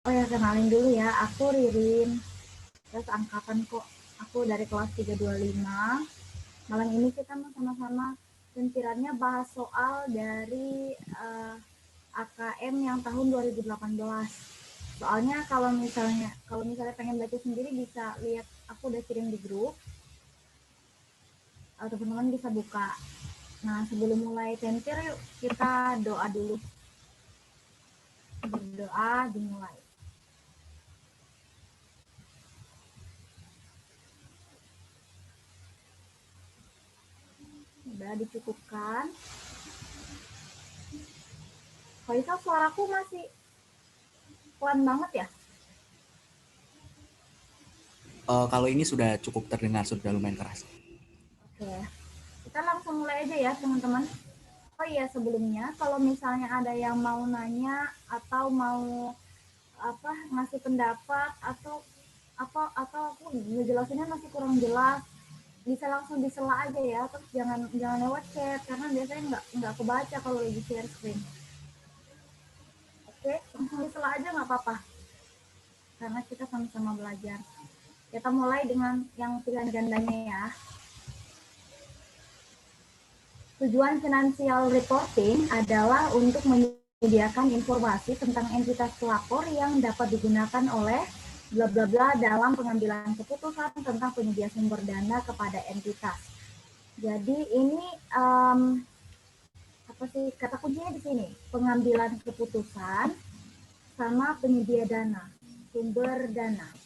Oh ya, kenalin dulu ya, aku Ririn. Terus angkatan kok, aku dari kelas 325. Malam ini kita mau sama-sama sentirannya bahas soal dari AKM yang tahun 2018. Soalnya kalau misalnya pengen baca sendiri bisa lihat, aku udah kirim di grup, teman-teman bisa buka. Nah, sebelum mulai tentir yuk kita doa dulu. Berdoa dimulai. Udah dicukupkan. Faisal, suaraku masih pelan banget ya? Kalau ini sudah cukup terdengar, sudah lumayan keras. Oke, kita langsung mulai aja ya teman-teman. Oh iya, sebelumnya kalau misalnya ada yang mau nanya atau mau ngasih pendapat atau aku ngejelasinnya masih kurang jelas, bisa langsung disela aja ya, terus jangan jangan lewat chat karena biasanya nggak kebaca kalau lagi share screen. Oke, langsung disela aja nggak apa-apa karena kita sama-sama belajar. Kita mulai dengan yang pilihan gandanya ya. Tujuan financial reporting adalah untuk menyediakan informasi tentang entitas pelapor yang dapat digunakan oleh bla bla bla dalam pengambilan keputusan tentang penyedia sumber dana kepada entitas. Jadi ini apa sih kata kuncinya di sini? Pengambilan keputusan sama penyedia dana, sumber dana.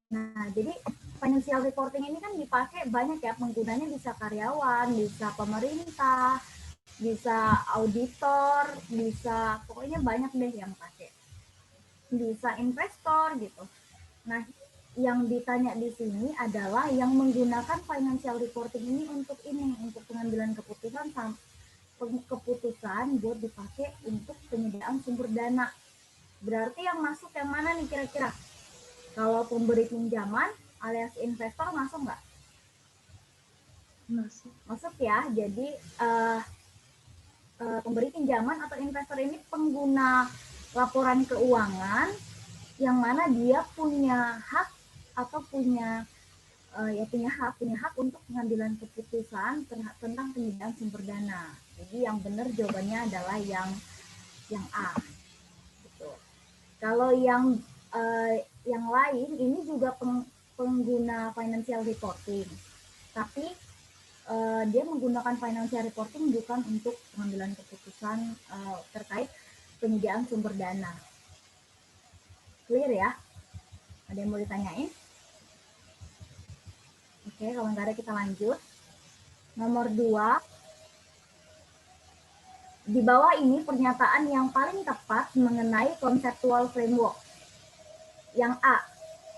Nah, jadi financial reporting ini kan dipakai banyak ya, penggunanya bisa karyawan, bisa pemerintah, bisa auditor, bisa pokoknya banyak deh yang pakai. Bisa investor gitu. Nah, yang ditanya di sini adalah yang menggunakan financial reporting ini untuk pengambilan keputusan buat dipakai untuk penyediaan sumber dana. Berarti yang masuk yang mana nih kira-kira? Kalau pemberi pinjaman alias investor masuk nggak? Masuk. Masuk ya. Jadi uh, pemberi pinjaman atau investor ini pengguna laporan keuangan yang mana dia punya hak atau punya hak untuk pengambilan keputusan tentang penyediaan sumber dana. Jadi yang benar jawabannya adalah yang A. Gitu. Kalau yang lain ini juga pengguna financial reporting, tapi dia menggunakan financial reporting bukan untuk pengambilan keputusan terkait penyediaan sumber dana. Clear ya? Ada yang mau ditanyain? Oke, kalau nggak ada kita lanjut. Nomor 2, di bawah ini pernyataan yang paling tepat mengenai conceptual framework. Yang A,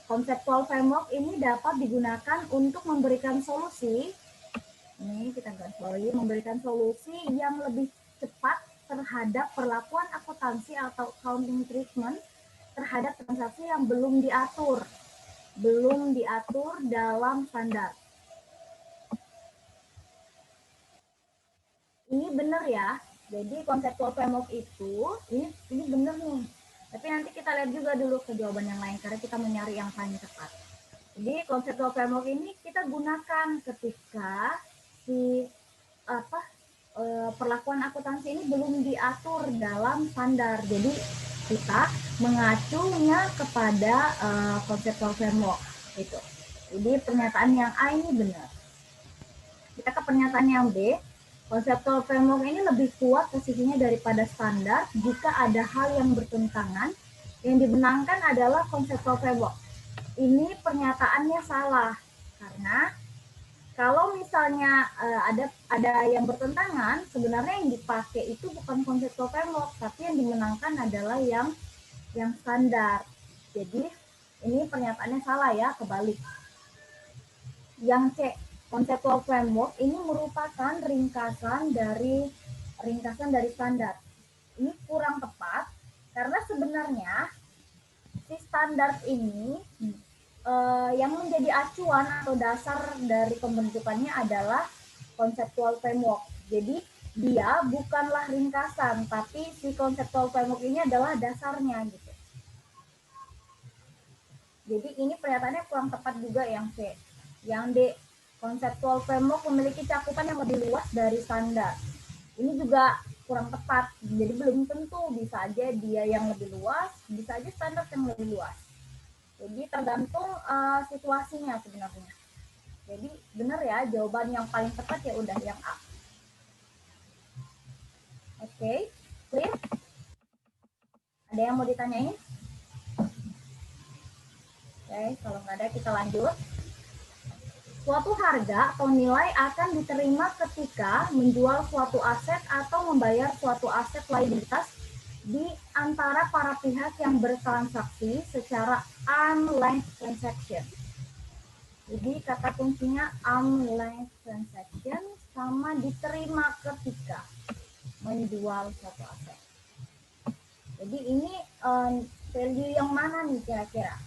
conceptual framework ini dapat digunakan untuk memberikan solusi. Ini kita garis bawahi, memberikan solusi yang lebih cepat terhadap perlakuan akuntansi atau accounting treatment terhadap transaksi yang belum diatur dalam standar. Ini benar ya. Jadi conceptual framework itu ini benar nih. Tapi nanti kita lihat juga dulu ke jawaban yang lain karena kita mencari yang paling tepat. Jadi conceptual framework ini kita gunakan ketika si perlakuan akuntansi ini belum diatur dalam standar. Jadi kita mengacunya kepada conceptual framework itu. Jadi pernyataan yang A ini benar. Kita ke pernyataan yang B. Conceptual framework ini lebih kuat posisinya daripada standar jika ada hal yang bertentangan. Yang dibenangkan adalah conceptual framework. Ini pernyataannya salah karena kalau misalnya ada yang bertentangan, sebenarnya yang dipakai itu bukan conceptual framework, tapi yang dimenangkan adalah yang standar. Jadi ini pernyataannya salah ya, kebalik. Yang C, conceptual framework ini merupakan ringkasan dari standar. Ini kurang tepat karena sebenarnya si standar ini yang menjadi acuan atau dasar dari pembentukannya adalah conceptual framework. Jadi dia bukanlah ringkasan, tapi si conceptual framework ini adalah dasarnya gitu. Jadi ini pernyataannya kurang tepat juga yang C. Yang D, conceptual framework memiliki cakupan yang lebih luas dari standar. Ini juga kurang tepat. Jadi belum tentu, bisa aja dia yang lebih luas, bisa aja standar yang lebih luas. Jadi tergantung situasinya sebenarnya. Jadi benar ya, jawaban yang paling tepat ya udah yang A. Oke, clear? Ada yang mau ditanyain? Oke, kalau nggak ada kita lanjut. Suatu harga atau nilai akan diterima ketika menjual suatu aset atau membayar suatu aset liabilitas di antara para pihak yang bertransaksi secara arm's length transaction. Jadi kata kuncinya arm's length transaction sama diterima ketika menjual suatu aset. Jadi ini value yang mana nih kira-kira?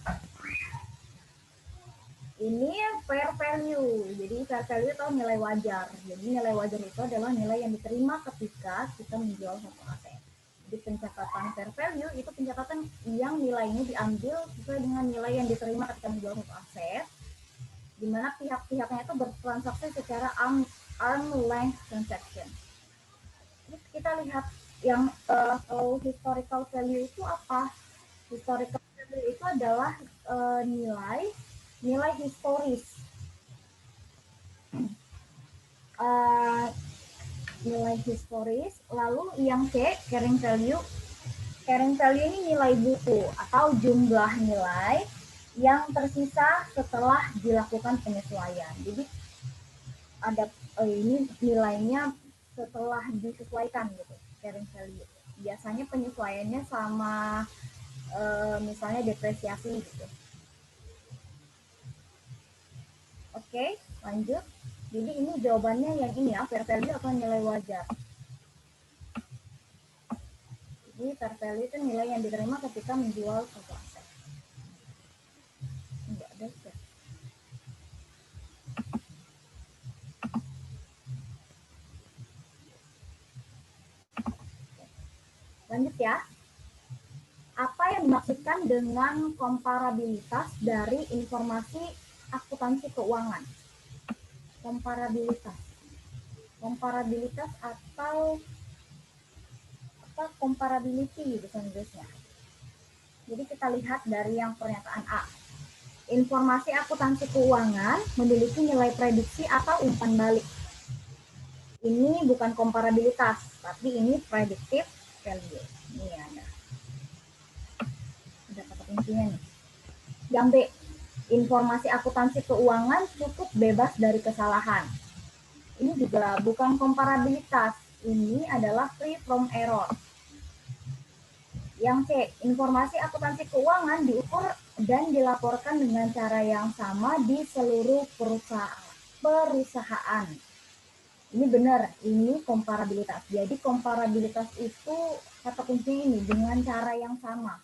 Ini fair value. Jadi fair value itu nilai wajar. Jadi nilai wajar itu adalah nilai yang diterima ketika kita menjual suatu aset. Jadi pencatatan fair value itu pencatatan yang nilainya diambil sesuai dengan nilai yang diterima ketika menjual suatu aset, di mana pihak-pihaknya itu bertransaksi secara arm's length transaction. Terus kita lihat yang historical value itu apa? Historical value itu adalah nilai historis. Nilai historis. Lalu yang C, carrying value. Carrying value ini nilai buku atau jumlah nilai yang tersisa setelah dilakukan penyesuaian. Jadi ada ini nilainya setelah disesuaikan gitu, carrying value. Biasanya penyesuaiannya sama misalnya depresiasi gitu. Oke, lanjut. Jadi ini jawabannya yang ini ya, fair value atau nilai wajar. Jadi fair value itu nilai yang diterima ketika menjual suatu aset. Enggak ada ya. Lanjut ya. Apa yang dimaksudkan dengan komparabilitas dari informasi akuntansi keuangan? Komparabilitas atau apa comparability bahasa Inggrisnya. Jadi kita lihat dari yang pernyataan A. Informasi akuntansi keuangan memiliki nilai prediksi atau umpan balik. Ini bukan komparabilitas, tapi ini predictive value. Ini ada kata kuncinya nih. Yang B, informasi akuntansi keuangan cukup bebas dari kesalahan. Ini juga bukan komparabilitas, ini adalah free from error. Yang C, informasi akuntansi keuangan diukur dan dilaporkan dengan cara yang sama di seluruh perusahaan. Ini benar, ini komparabilitas. Jadi komparabilitas itu kata kuncinya ini dengan cara yang sama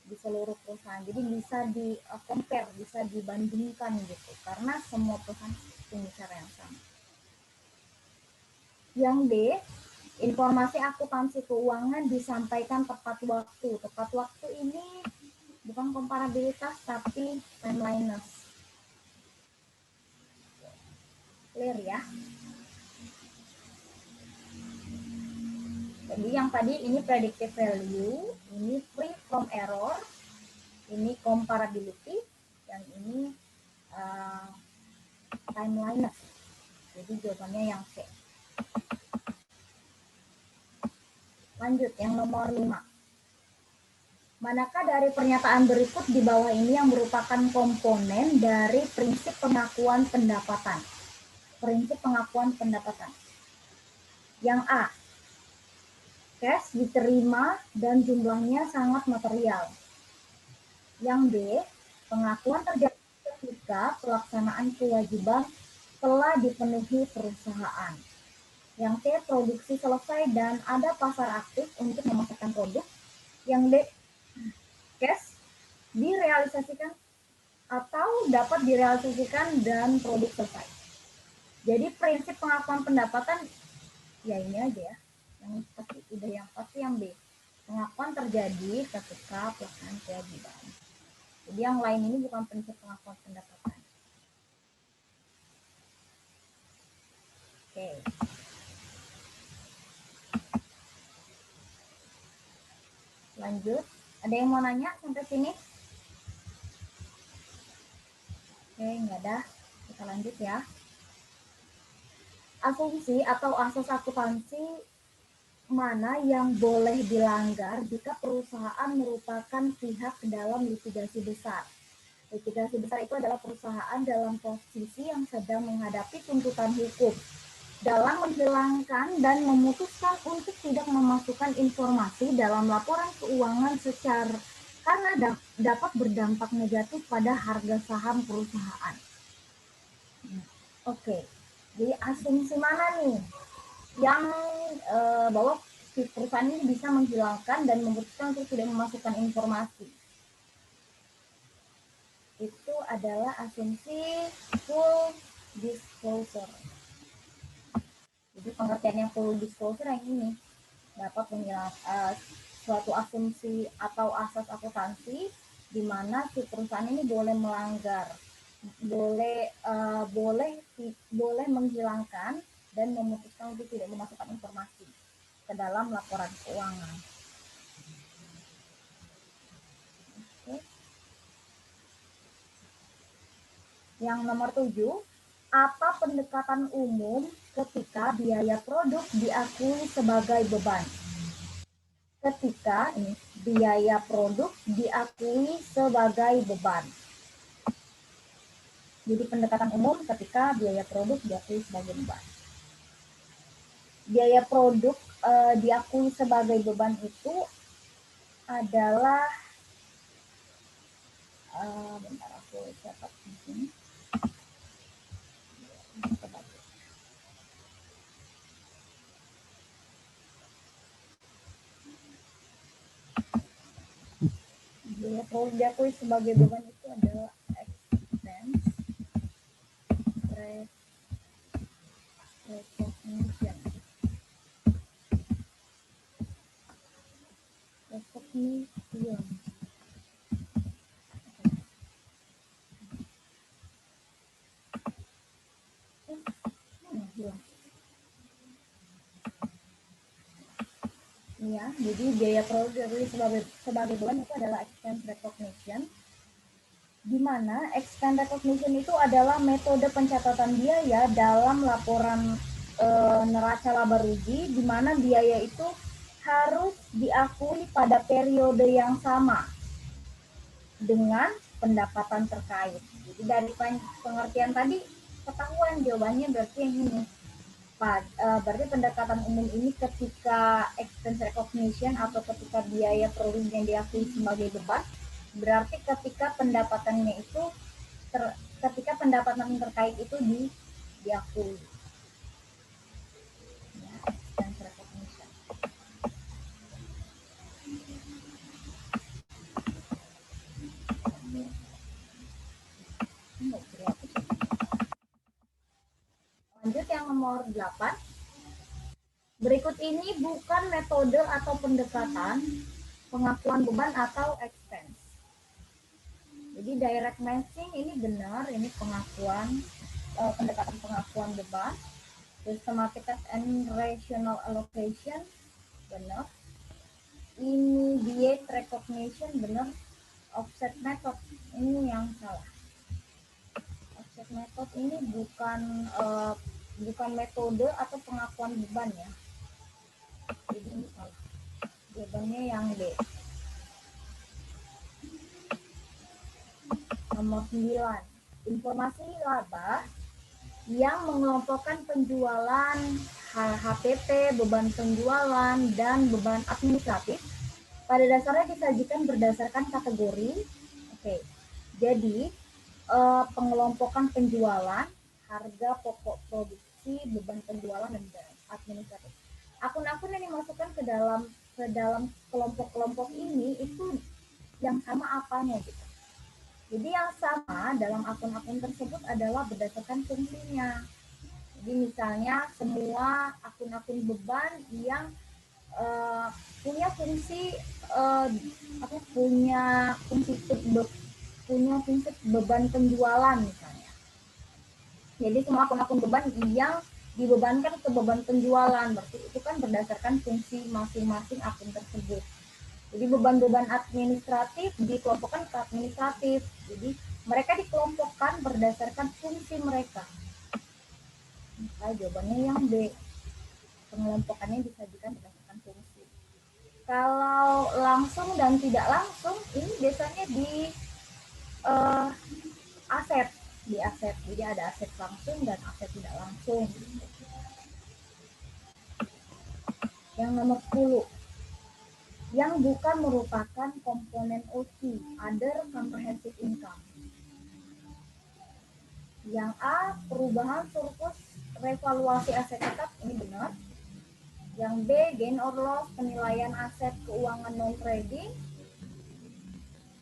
di seluruh perusahaan. Jadi bisa di compare, bisa dibandingkan gitu. Karena semua perusahaan punya cara yang sama. Yang D, informasi akuntansi keuangan disampaikan tepat waktu. Tepat waktu ini bukan komparabilitas tapi timeliness. Clear ya? Jadi yang tadi ini predictive value, ini free from error, ini comparability, dan ini timeliness. Jadi jawabannya yang C. Lanjut, yang nomor 5. Manakah dari pernyataan berikut di bawah ini yang merupakan komponen dari prinsip pengakuan pendapatan? Prinsip pengakuan pendapatan. Yang A, cash diterima dan jumlahnya sangat material. Yang B, pengakuan terjadi ketika pelaksanaan kewajiban telah dipenuhi perusahaan. Yang C, produksi selesai dan ada pasar aktif untuk memasarkan produk. Yang D, cash direalisasikan atau dapat direalisasikan dan produk selesai. Jadi prinsip pengakuan pendapatan Ya ini aja ya. Yang pasti yang B. Pengakuan terjadi ketika pelaksanaan kewajiban. Jadi yang lain ini bukan prinsip pengakuan pendapatan. Oke. Lanjut. Ada yang mau nanya sampai sini? Oke, nggak ada. Kita lanjut ya. Asumsi atau asas akuntansi mana yang boleh dilanggar jika perusahaan merupakan pihak dalam litigasi besar. Litigasi besar itu adalah perusahaan dalam posisi yang sedang menghadapi tuntutan hukum dalam menghilangkan dan memutuskan untuk tidak memasukkan informasi dalam laporan keuangan secara karena dapat berdampak negatif pada harga saham perusahaan. Oke, jadi asumsi mana nih yang bahwa si perusahaan ini bisa menghilangkan dan memutuskan untuk tidak memasukkan informasi? Itu adalah asumsi full disclosure. Jadi pengertian yang full disclosure yang ini dapat menghilangkan suatu asumsi atau asas akuntansi di mana si perusahaan ini boleh melanggar, boleh menghilangkan dan memutuskan untuk tidak memasukkan informasi ke dalam laporan keuangan. Oke. Yang nomor 7, apa pendekatan umum ketika biaya produk diakui sebagai beban? Ketika biaya produk diakui sebagai beban. Jadi pendekatan umum ketika biaya produk diakui sebagai beban. Biaya produk diakui sebagai beban itu adalah bentar aku catat di sini. Biaya produk diakui sebagai beban itu adalah expense recognition. Ya, jadi biaya produk diakui sebagai beban itu adalah expense recognition, di mana expense recognition itu adalah metode pencatatan biaya dalam laporan neraca laba rugi, di mana biaya itu harus diakui pada periode yang sama dengan pendapatan terkait. Jadi dari pengertian tadi ketahuan jawabannya berarti yang ini. Berarti pendekatan umum ini ketika expense recognition atau ketika biaya produk yang diakui sebagai beban, berarti ketika pendapatannya itu ketika pendapatan terkait itu diakui. Ya, expense recognition. Lanjut yang nomor 8. Berikut ini bukan metode atau pendekatan pengakuan beban atau expense. Jadi direct matching ini benar, ini pengakuan pendekatan pengakuan beban. Systematic and rational allocation benar. Immediate recognition benar. Offset method ini yang salah. Offset method ini bukan metode atau pengakuan beban ya. Jadi ini salah. Jawabannya yang B. Nomor 9. Informasi laba yang mengelompokkan penjualan, HPP, beban penjualan, dan beban administratif pada dasarnya disajikan berdasarkan kategori. Oke, jadi pengelompokan penjualan, harga pokok produksi, beban penjualan, dan administratif. Akun-akun yang dimasukkan ke dalam kelompok-kelompok ini itu yang sama apanya gitu. Jadi yang sama dalam akun-akun tersebut adalah berdasarkan fungsinya. Jadi misalnya semua akun-akun beban yang punya fungsi punya fungsi beban penjualan misalnya. Jadi semua akun-akun beban yang dibebankan ke beban penjualan, berarti itu kan berdasarkan fungsi masing-masing akun tersebut. Jadi beban-beban administratif dikelompokkan ke administratif. Jadi mereka dikelompokkan berdasarkan fungsi mereka. Nah, jawabannya yang B. Pengelompokannya disajikan berdasarkan fungsi. Kalau langsung dan tidak langsung, ini biasanya di aset. Di aset. Jadi ada aset langsung dan aset tidak langsung. Yang nomor 10. Yang bukan merupakan komponen OC, other comprehensive income. Yang A, perubahan surplus revaluasi aset tetap, ini benar. Yang B, gain or loss penilaian aset keuangan non-trading.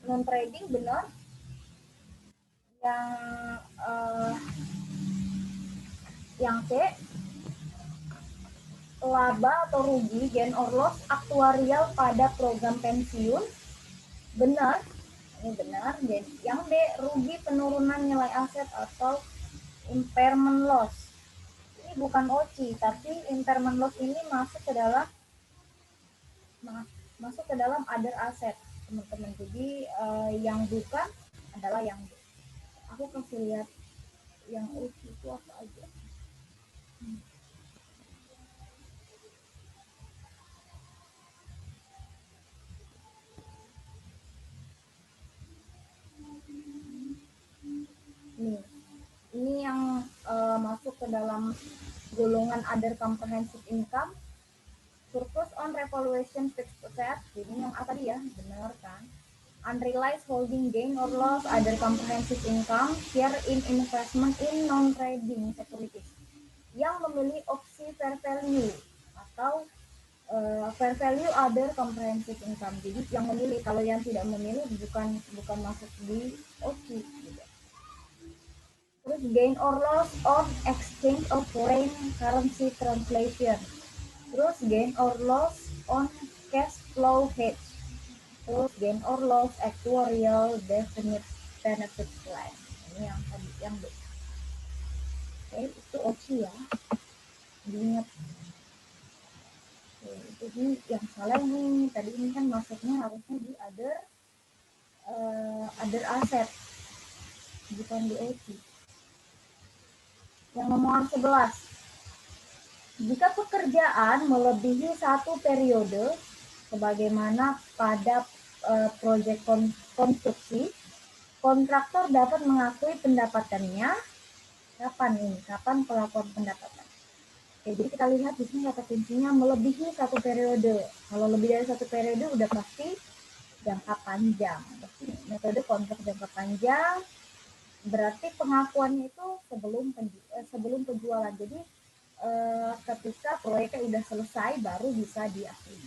Non-trading benar. Yang C, laba atau rugi, gain or loss aktuarial pada program pensiun. Benar. Ini benar. Yang D, rugi penurunan nilai aset atau impairment loss. Ini bukan OCI, tapi impairment loss ini masuk ke dalam other asset, teman-teman. Jadi yang bukan adalah yang D. Aku kasih lihat yang OCI itu apa aja. Ini yang masuk ke dalam golongan other comprehensive income. Surplus on revaluation fixed asset, jadi yang apa tadi ya, benar kan? Unrealized holding gain or loss, other comprehensive income, share in investment in non-trading securities yang memilih opsi fair value atau fair value other comprehensive income. Jadi yang memilih, kalau yang tidak memilih bukan masuk di opsi. Gitu. Terus gain or loss on exchange of foreign currency translation. Terus gain or loss on cash flow hedge. Terus gain or loss actuarial definite benefit plan. Ini yang tadi yang B. Oke, itu opsi ya. Diingat. Jadi yang salah ini tadi ini kan masuknya harusnya di other asset, bukan di OC. Yang nomor 11. Jika pekerjaan melebihi satu periode, sebagaimana pada proyek konstruksi, kontraktor dapat mengakui pendapatannya. Kapan pelakuan pendapatan? Oke, jadi kita lihat di sini kata kuncinya melebihi satu periode. Kalau lebih dari satu periode udah pasti jangka panjang. Berarti metode kontrak jangka panjang berarti pengakuannya itu sebelum penjualan. Jadi ketika proyeknya udah selesai baru bisa diakui.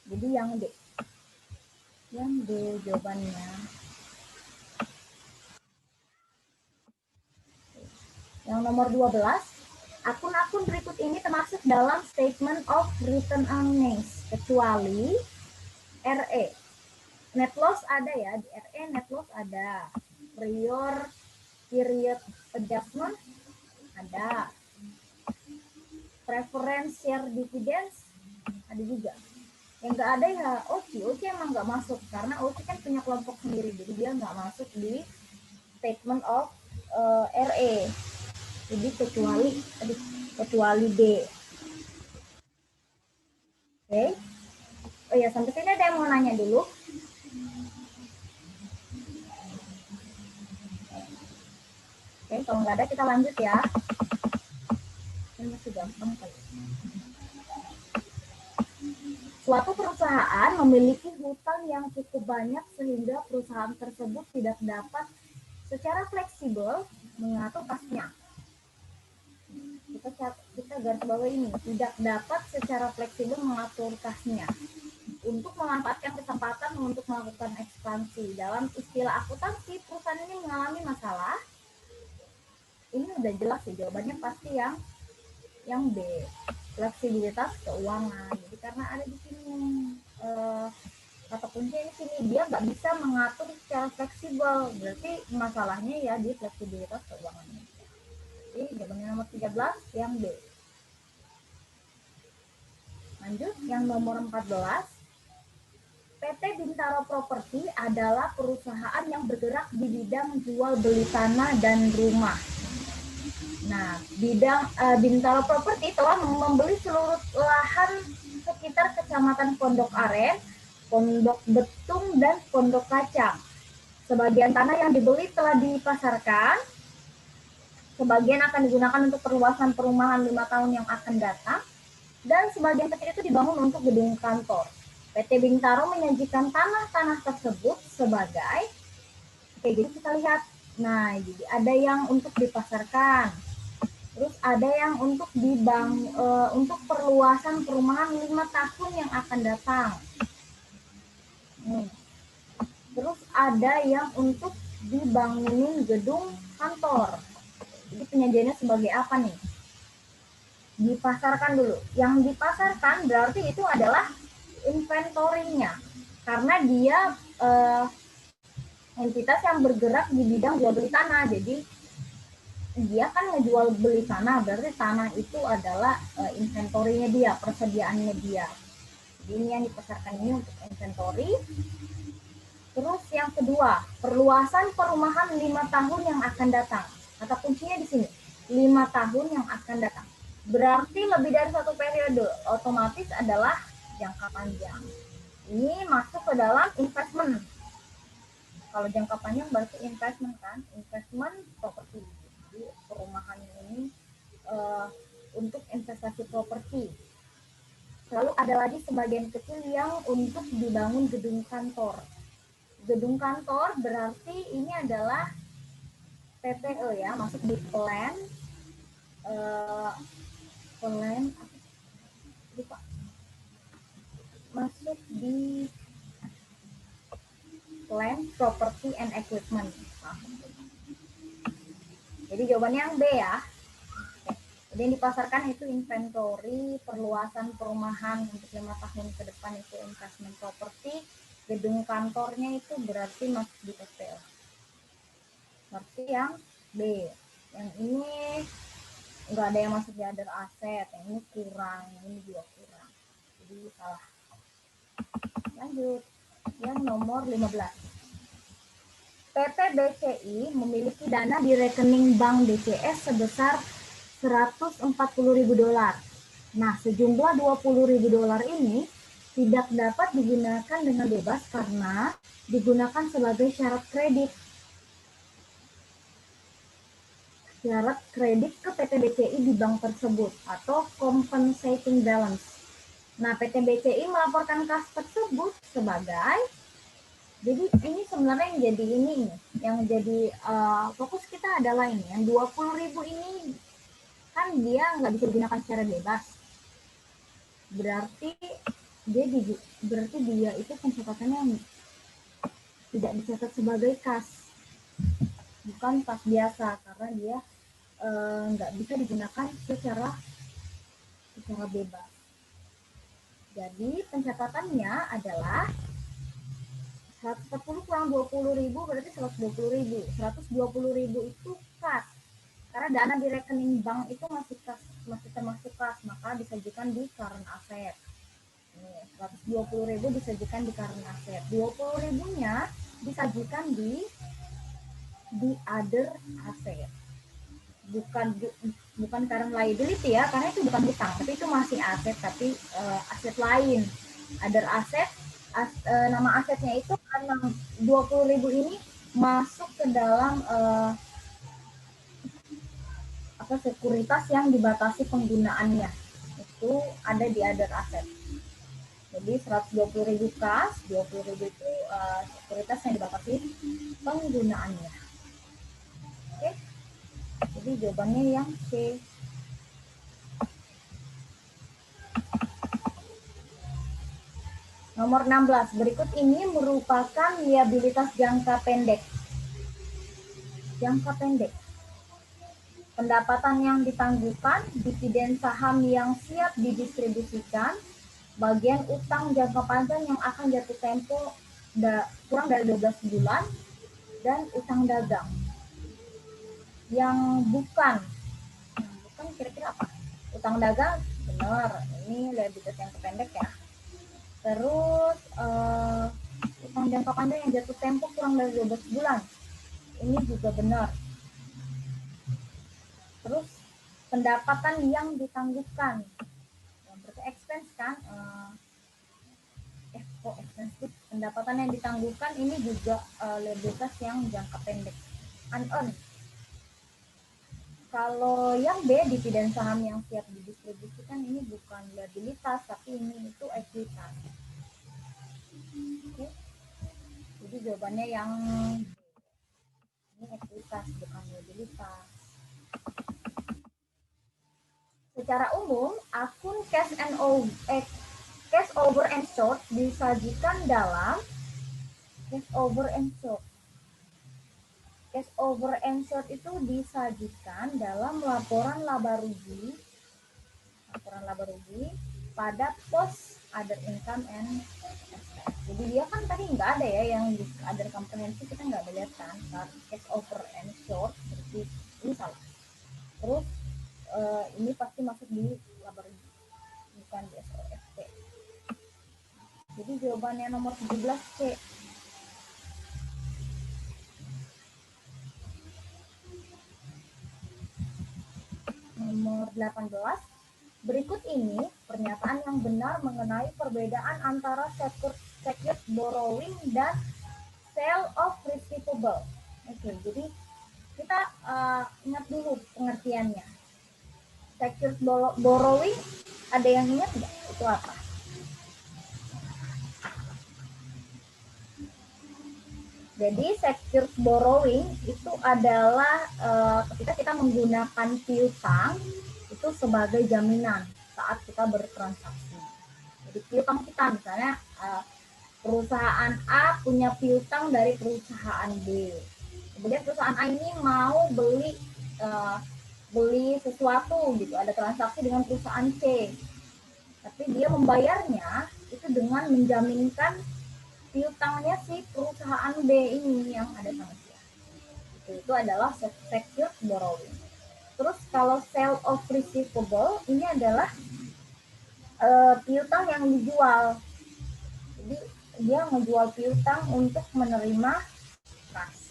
Jadi yang D. Yang D jawabannya. Yang nomor 12, akun-akun berikut ini termasuk dalam statement of return earnings kecuali RE. Net loss ada ya, di RE net loss ada. Prior period adjustment ada. Preference share dividends ada juga. Yang nggak ada ya OCI emang nggak masuk karena OCI kan punya kelompok sendiri, jadi dia nggak masuk di statement of RE. Jadi kecuali D. Oke. Oh ya, sampai sini ada yang mau nanya dulu? Oke, kalau nggak ada kita lanjut ya. Ini masih gampang kali. Suatu perusahaan memiliki hutang yang cukup banyak sehingga perusahaan tersebut tidak dapat secara fleksibel mengatur kasnya. Kita garis bawah ini, tidak dapat secara fleksibel mengatur kasnya untuk memanfaatkan kesempatan untuk melakukan ekspansi. Dalam istilah akuntansi, perusahaan ini mengalami masalah ini udah jelas sih jawabannya pasti yang B, fleksibilitas keuangan. Jadi karena ada di sini kata kuncinya di sini, dia nggak bisa mengatur secara fleksibel, berarti masalahnya ya di fleksibilitas keuangan. Jadi jawabannya nomor 13 yang B. Lanjut yang nomor 14. PT Bintaro Properti adalah perusahaan yang bergerak di bidang jual beli tanah dan rumah. Nah, Bintaro Properti telah membeli seluruh lahan sekitar Kecamatan Pondok Aren, Pondok Betung, dan Pondok Kacang. Sebagian tanah yang dibeli telah dipasarkan, sebagian akan digunakan untuk perluasan perumahan 5 tahun yang akan datang, dan sebagian kecil itu dibangun untuk gedung kantor. PT Bintaro menyajikan tanah-tanah tersebut sebagai, oke, jadi kita lihat, nah jadi ada yang untuk dipasarkan, terus ada yang untuk untuk perluasan perumahan 5 tahun yang akan datang. Terus ada yang untuk dibangunin gedung kantor. Jadi penyajiannya sebagai apa nih? Dipasarkan dulu. Yang dipasarkan berarti itu adalah inventory-nya. Karena dia entitas yang bergerak di bidang jual beli tanah. Jadi dia kan ngejual beli tanah, berarti tanah itu adalah inventory-nya dia, persediaannya dia. Jadi ini yang dipasarkan ini untuk inventory. Terus yang kedua, perluasan perumahan 5 tahun yang akan datang. Kata kuncinya di sini, 5 tahun yang akan datang. Berarti lebih dari satu periode, otomatis adalah jangka panjang. Ini masuk ke dalam investment. Kalau jangka panjang berarti investment kan, investment properti. Jadi perumahan ini untuk investasi properti. Lalu ada lagi sebagian kecil yang untuk dibangun gedung kantor. Gedung kantor berarti ini adalah PPE ya, masuk di plan masuk di Land, Property, and Equipment. Jadi jawabannya yang B ya. Jadi yang dipasarkan itu inventory, perluasan perumahan untuk 5 tahun ke depan itu investment property, gedung kantornya itu berarti masuk di PPL. Berarti yang B. Yang ini nggak ada yang masuk di other asset, yang ini kurang, yang ini juga kurang. Jadi salah. Lanjut. Yang nomor 15. PT BCI memiliki dana di rekening bank DCS sebesar $140.000. Nah, sejumlah $20.000 ini tidak dapat digunakan dengan bebas karena digunakan sebagai syarat kredit. Syarat kredit ke PT BCI di bank tersebut atau compensating balance. Nah, PT BCI melaporkan kas tersebut sebagai, jadi ini sebenarnya yang jadi fokus kita adalah ini, yang 20.000 ini kan dia nggak bisa digunakan secara bebas. Berarti dia itu pencatatannya tidak dicatat sebagai kas, bukan kas biasa karena dia nggak bisa digunakan secara bebas. Jadi pencatatannya adalah 140 kurang 20.000 berarti 120.000. 120.000 itu kas. Karena dana di rekening bank itu masih termasuk kas, maka disajikan di current asset. 120.000 disajikan di current asset. 20.000-nya disajikan di other asset. Bukan current liability ya, karena itu bukan hutang, tapi itu masih aset, tapi aset lain. Other asset, nama asetnya itu karena 20.000 ini masuk ke dalam sekuritas yang dibatasi penggunaannya. Itu ada di other asset. Jadi 120.000 kas, 20.000 itu sekuritas yang dibatasi penggunaannya. Oke. Jadi jawabannya yang C. Nomor 16. Berikut ini merupakan liabilitas jangka pendek. Jangka pendek. pendapatan yang ditangguhkan, dividen saham yang siap didistribusikan, bagian utang jangka panjang yang akan jatuh tempo kurang dari 12 bulan, dan utang dagang yang bukan kira-kira apa? Utang dagang benar, ini liabilitas yang pendek ya. Terus utang jangka panjang yang jatuh tempo kurang dari 12 bulan, ini juga benar. Terus pendapatan yang ditangguhkan, berarti expense kan, expense, pendapatan yang ditangguhkan ini juga liabilitas yang jangka pendek, unearned. Kalau yang B, dividen saham yang siap didistribusikan, ini bukan liabilitas, tapi ini itu ekuitas. Oke. Jadi jawabannya yang ini ekuitas, bukan liabilitas. Secara umum, akun cash over and short disajikan dalam cash over and short. Cash over and short itu disajikan dalam laporan laba rugi pada pos other income and expense. Jadi dia kan tadi nggak ada ya yang di other comprehensive, kita nggak ada lihat kan cash over and short, seperti ini salah. Terus ini pasti masuk di laba rugi, bukan di SOFT. Jadi jawabannya nomor 17C. Nomor 18. Berikut ini pernyataan yang benar mengenai perbedaan antara secured borrowing dan sale of receivable. Oke, jadi kita ingat dulu pengertiannya. Secured borrowing, ada yang ingat nggak? Itu apa? Jadi secured borrowing itu adalah ketika kita menggunakan piutang itu sebagai jaminan saat kita bertransaksi. Jadi piutang kita misalnya perusahaan A punya piutang dari perusahaan B. Kemudian perusahaan A ini mau beli sesuatu gitu, ada transaksi dengan perusahaan C. Tapi dia membayarnya itu dengan menjaminkan piutangnya si perusahaan B ini yang ada sama dia. Itu adalah secured borrowing. Terus kalau sale of receivable ini adalah piutang yang dijual. Jadi dia menjual piutang untuk menerima kas.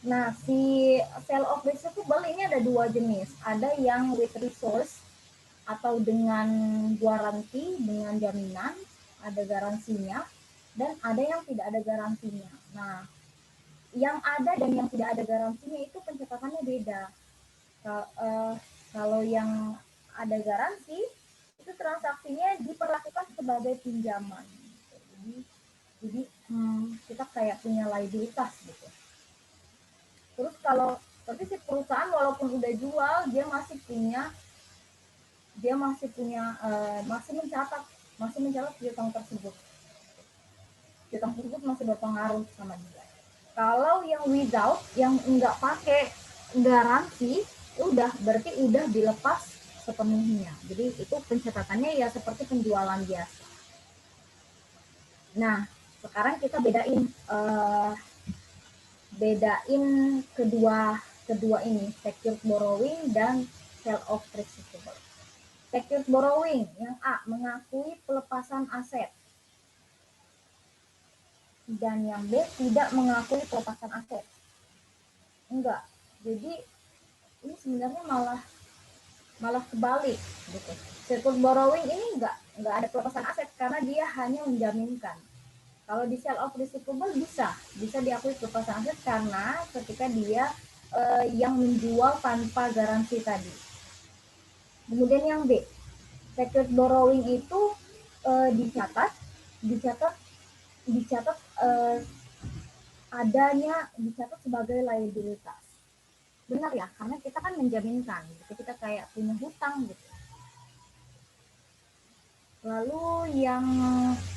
Nah, si sale of receivable ini ada dua jenis. Ada yang with resource atau dengan garansi, dengan jaminan, ada garansinya, dan ada yang tidak ada garansinya. Nah, yang ada dan yang tidak ada garansinya itu pencatatannya beda. Kalau yang ada garansi, itu transaksinya diperlakukan sebagai pinjaman. Jadi kita kayak punya liabilitas gitu. Terus kalau tapi si perusahaan walaupun udah jual, dia masih mencatat piutang tersebut. Piutang tersebut masih berpengaruh sama dia. Kalau yang without, yang enggak pakai garansi, berarti udah dilepas sepenuhnya. Jadi itu pencatatannya ya seperti penjualan biasa. Nah, sekarang kita bedain kedua ini, secured borrowing dan sale of receivable. Secured borrowing yang A, mengakui pelepasan aset, dan yang B tidak mengakui pelepasan aset. Enggak. Jadi ini sebenarnya malah kebalik gitu. Secured borrowing ini enggak ada pelepasan aset karena dia hanya menjaminkan. Kalau di sale of receivable bisa diakui pelepasan aset karena ketika dia yang menjual tanpa garansi tadi. Kemudian yang B, secured borrowing itu dicatat sebagai liabilitas. Benar ya, karena kita kan menjaminkan, gitu. Kita kayak punya hutang gitu. Lalu yang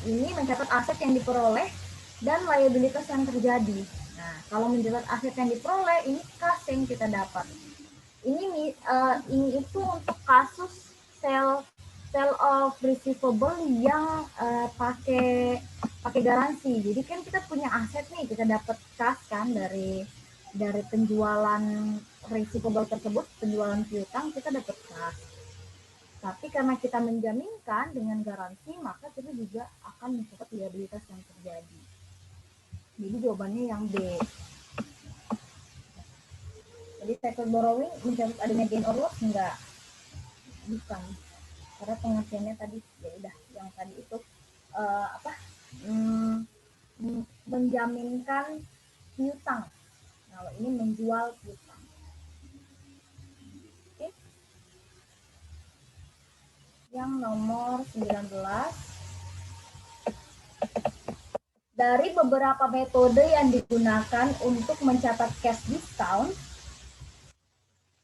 ini mencatat aset yang diperoleh dan liabilitas yang terjadi. Nah, kalau menjerat aset yang diperoleh, ini kas yang kita dapat. Ini itu untuk kasus sale of receivable yang pakai garansi. Jadi kan kita punya aset nih, kita dapat kas kan dari penjualan receivable tersebut, penjualan piutang kita dapat kas. Tapi karena kita menjaminkan dengan garansi, maka kita juga akan mencatat liabilitas yang terjadi. Jadi jawabannya yang B. Jadi second borrowing mencatat adanya gain or loss enggak? Bukan. Karena pengertiannya tadi ya udah yang tadi itu menjaminkan piutang. Kalau ini menjual piutang. Oke. Yang nomor 19. Dari beberapa metode yang digunakan untuk mencatat cash discount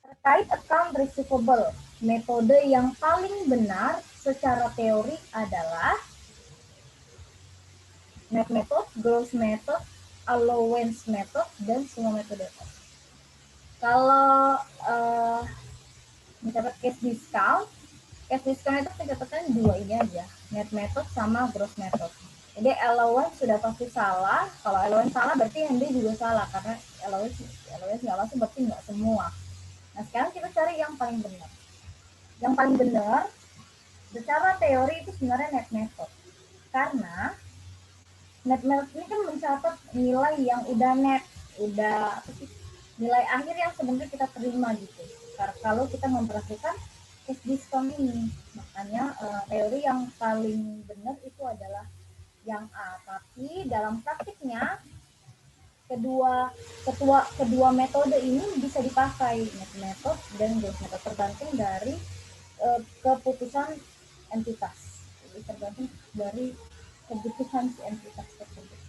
terkait account receivable, metode yang paling benar secara teori adalah net method, gross method, allowance method, dan semua metode. Kalau mencatat cash discount itu pencatatan dua ini aja, net method sama gross method. Jadi allowance sudah pasti salah. Kalau allowance salah berarti yang D juga salah, karena allowance nggak masuk berarti nggak semua. Nah sekarang kita cari yang paling benar. Yang paling benar secara teori itu sebenarnya net method, karena net method ini kan mencatat nilai yang udah net, udah nilai akhir yang sebenarnya kita terima gitu. Kalau kita memperhatikan cash discount ini, makanya teori yang paling benar itu adalah yang A. Tapi dalam praktiknya kedua metode ini bisa dipakai, net method dan gross method, tergantung dari keputusan entitas. Jadi tergantung dari kebutuhan si entitas tersebut.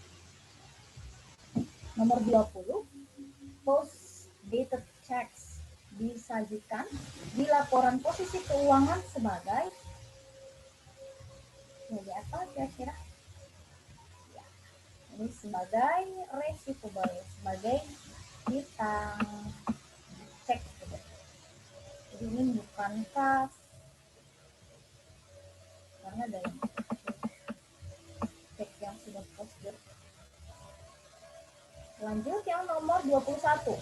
Nomor 20, post dated checks disajikan di laporan posisi keuangan sebagai apa kira-kira? Ya, ini sebagai receivable, sebagai piutang, cek. Jadi ini bukan kas, karena dari cek yang sudah post. Lanjut yang nomor 21.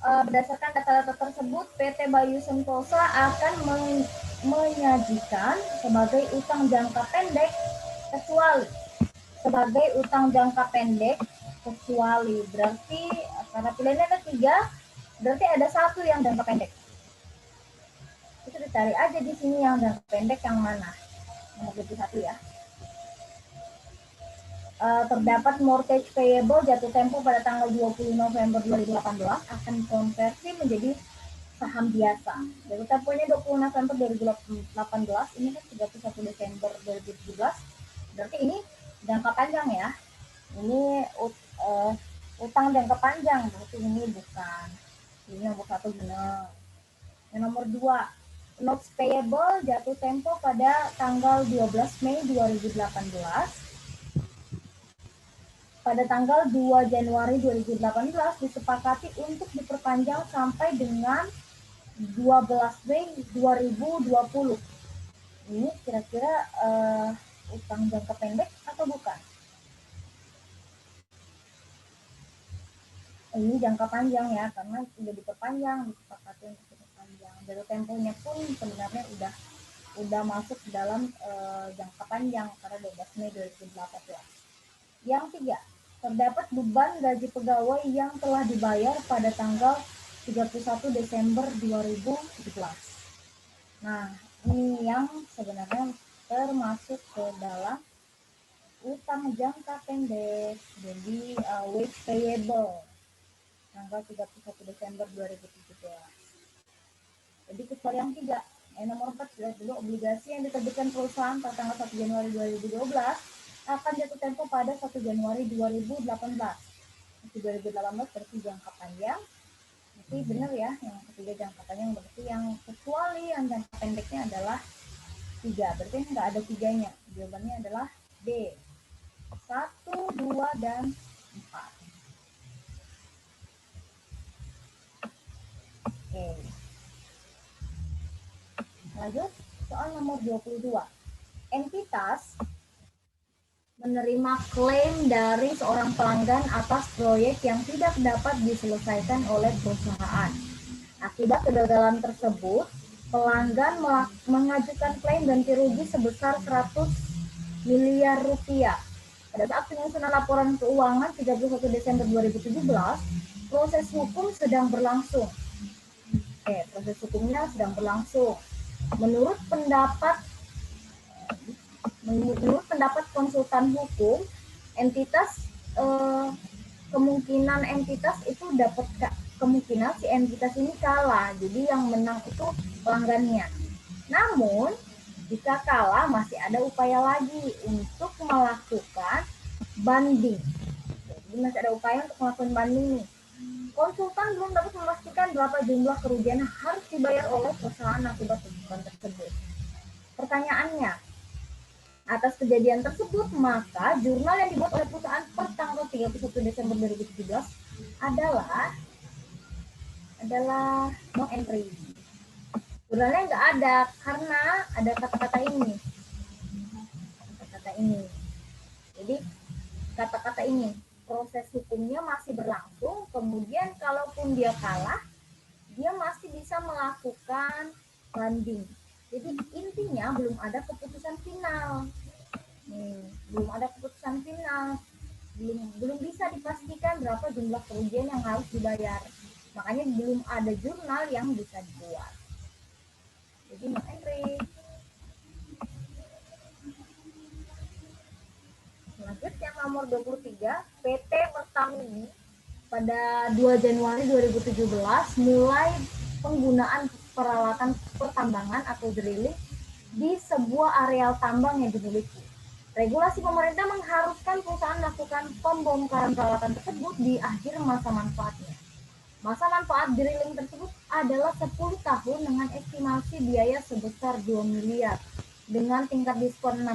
Berdasarkan data-data tersebut, PT Bayu Sentosa akan menyajikan sebagai utang jangka pendek kecuali berarti karena pilihannya ada 3, berarti ada 1 yang jangka pendek. Itu dicari aja di sini yang jangka pendek yang mana. Nomor 21 ya. Terdapat mortgage payable jatuh tempo pada tanggal 20 November 2018 akan konversi menjadi saham biasa. Jatuh temponya 20 November 2018, ini kan 31 Desember 2017. Berarti ini jangka panjang ya. Ini utang jangka panjang, berarti ini bukan. Ini nomor 1 benar. Yang nomor 2, notes payable jatuh tempo pada tanggal 12 Mei 2018. Pada tanggal 2 Januari 2018 disepakati untuk diperpanjang sampai dengan 12 Mei 2020. Ini kira-kira utang jangka pendek atau bukan? Ini jangka panjang ya, karena sudah diperpanjang, disepakati untuk diperpanjang. Jatuh temponya pun sebenarnya udah masuk dalam jangka panjang karena 12 Mei 2018. Yang 3, terdapat beban gaji pegawai yang telah dibayar pada tanggal 31 Desember 2017. Nah, ini yang sebenarnya termasuk ke dalam utang jangka pendek. Jadi wage payable tanggal 31 Desember 2017. Jadi kecuali yang 3. Nomor 4 lihat dulu, obligasi yang diterbitkan perusahaan pada tanggal 1 Januari 2012 akan jatuh tempo pada 1 Januari 2018. 2018 berarti jangka panjang. Berarti benar ya, yang ketiga jangka panjang, berarti yang kecuali yang jangka pendeknya adalah 3. Berarti nggak ada 3-nya. Jawabannya adalah D. 1, 2, dan 4. Oke. Lanjut, soal nomor 22. Entitas menerima klaim dari seorang pelanggan atas proyek yang tidak dapat diselesaikan oleh perusahaan. Akibat kegagalan tersebut, pelanggan mengajukan klaim ganti rugi sebesar 100 miliar rupiah. Pada saat penyusunan laporan keuangan 31 Desember 2017, proses hukum sedang berlangsung. Proses hukumnya sedang berlangsung. Menurut pendapat konsultan hukum, kemungkinan entitas itu dapat kemungkinan si entitas ini kalah. Jadi yang menang itu pelanggannya. Namun jika kalah masih ada upaya lagi untuk melakukan banding. Jadi masih ada upaya untuk melakukan banding nih. Konsultan belum dapat memastikan berapa jumlah kerugian yang harus dibayar oleh perusahaan akibat keputusan tersebut. Pertanyaannya, atas kejadian tersebut, maka jurnal yang dibuat oleh perusahaan per tanggal 31 Desember 2017 adalah no entry. Jurnalnya nggak ada karena ada kata-kata ini. Jadi kata-kata ini, proses hukumnya masih berlangsung, kemudian kalaupun dia kalah, dia masih bisa melakukan banding. Jadi intinya belum ada keputusan final. Belum bisa dipastikan berapa jumlah kerugian yang harus dibayar. Makanya belum ada jurnal yang bisa dibuat. Jadi no entry. Lanjut yang nomor 23, PT Pertamini pada 2 Januari 2017 mulai penggunaan peralatan pertambangan atau drilling di sebuah areal tambang yang dimiliki. Regulasi pemerintah mengharuskan perusahaan melakukan pembongkaran peralatan tersebut di akhir masa manfaatnya. Masa manfaat drilling tersebut adalah 10 tahun dengan estimasi biaya sebesar 2 miliar dengan tingkat diskon 6%.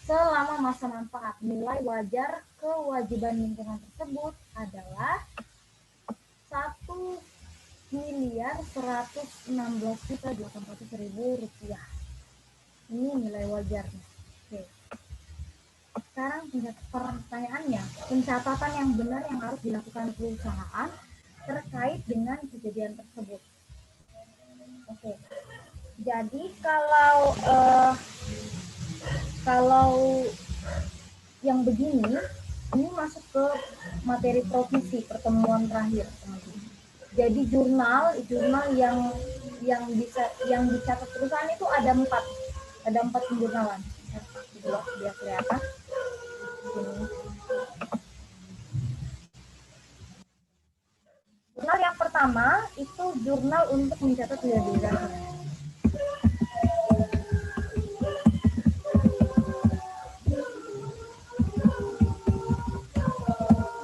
Selama masa manfaat. Nilai wajar kewajiban lingkungan tersebut adalah 1.116.800.000 rupiah. Ini nilai wajarnya. Oke. Sekarang pertanyaannya, pencatatan yang benar yang harus dilakukan perusahaan terkait dengan kejadian tersebut. Oke. Jadi kalau yang begini, ini masuk ke materi provisi pertemuan terakhir, teman-teman. Jadi jurnal yang dicatat perusahaan itu ada 4 penjurnalan. Biar kelihatan. Jurnal yang pertama itu jurnal untuk mencatat liabilitasnya.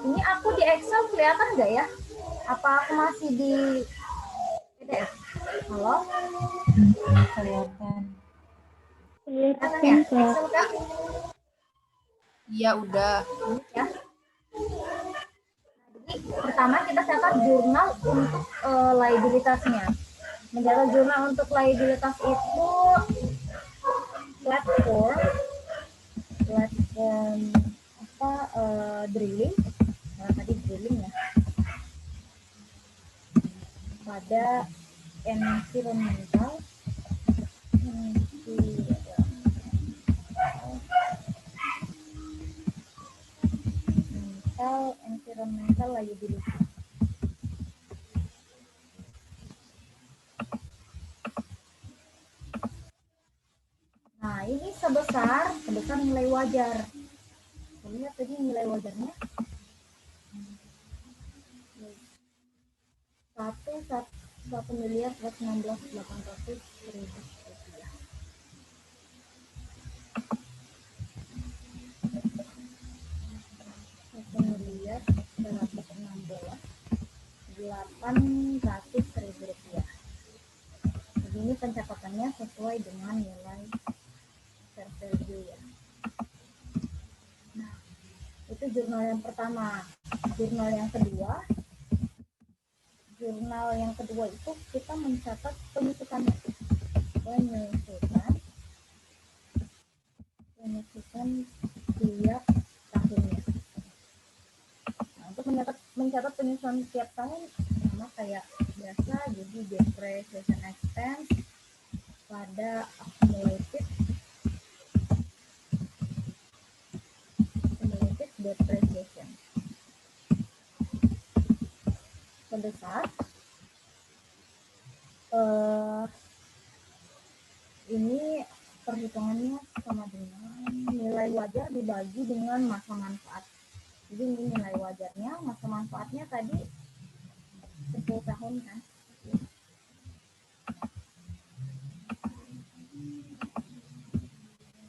Ini aku di Excel kelihatan nggak ya? Apa aku masih di PDF? Halo? Kelihatan. Kelihatan ya? Excel kan? Iya, udah. Ya. Jadi pertama kita catat jurnal untuk liabilitasnya. Mencatat jurnal untuk liabilitas itu platform drilling. Nah, tadi drilling ya. Pada environmental liability. Nah, ini sebesar nilai wajar. Lihat tadi nilai wajarnya. 1.116.800.000 rupiah. Rupiah. Jadi ini pencatatannya sesuai dengan nilai fair value ya. Nah, itu jurnal yang pertama. Jurnal yang kedua itu kita mencatat penyusutannya. Penyusutan tiap tahunnya. Nah, untuk mencatat penyusutan tiap tahun sama kayak biasa, jadi depreciation expense pada accumulated depreciation. Pada saat ini perhitungannya sama dengan nilai wajar dibagi dengan masa manfaat. Jadi ini nilai wajarnya, masa manfaatnya tadi 10 tahun kan.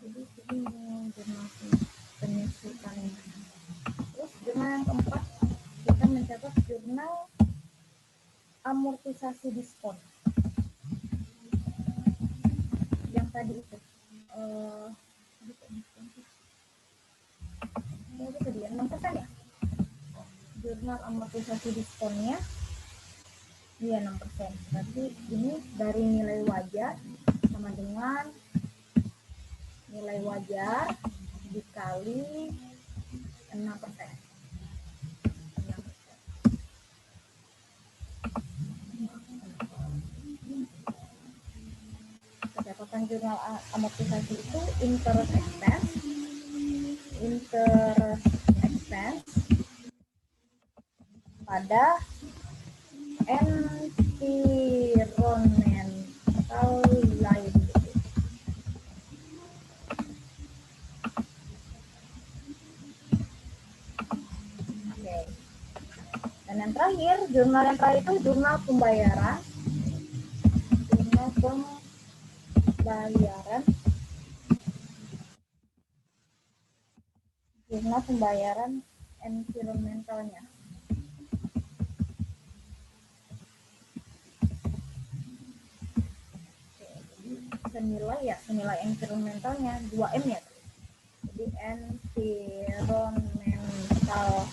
Jadi ini jurnal penyusutannya. Terus jurnal yang keempat, kita mencatat jurnal amortisasi diskon. Yang tadi itu itu tadi ya 6% ya. Jurnal amortisasi diskonnya iya 6%. Berarti ini dari nilai wajar sama dengan nilai wajar dikali 6%. Pendapatan jurnal amortisasi itu interest expense pada environmental liability. Oke. Dan yang terakhir, jurnal yang terakhir itu jurnal pembayaran. Jurnal pembayaran environmentalnya. Senilai environmentalnya 2M ya. Jadi environmental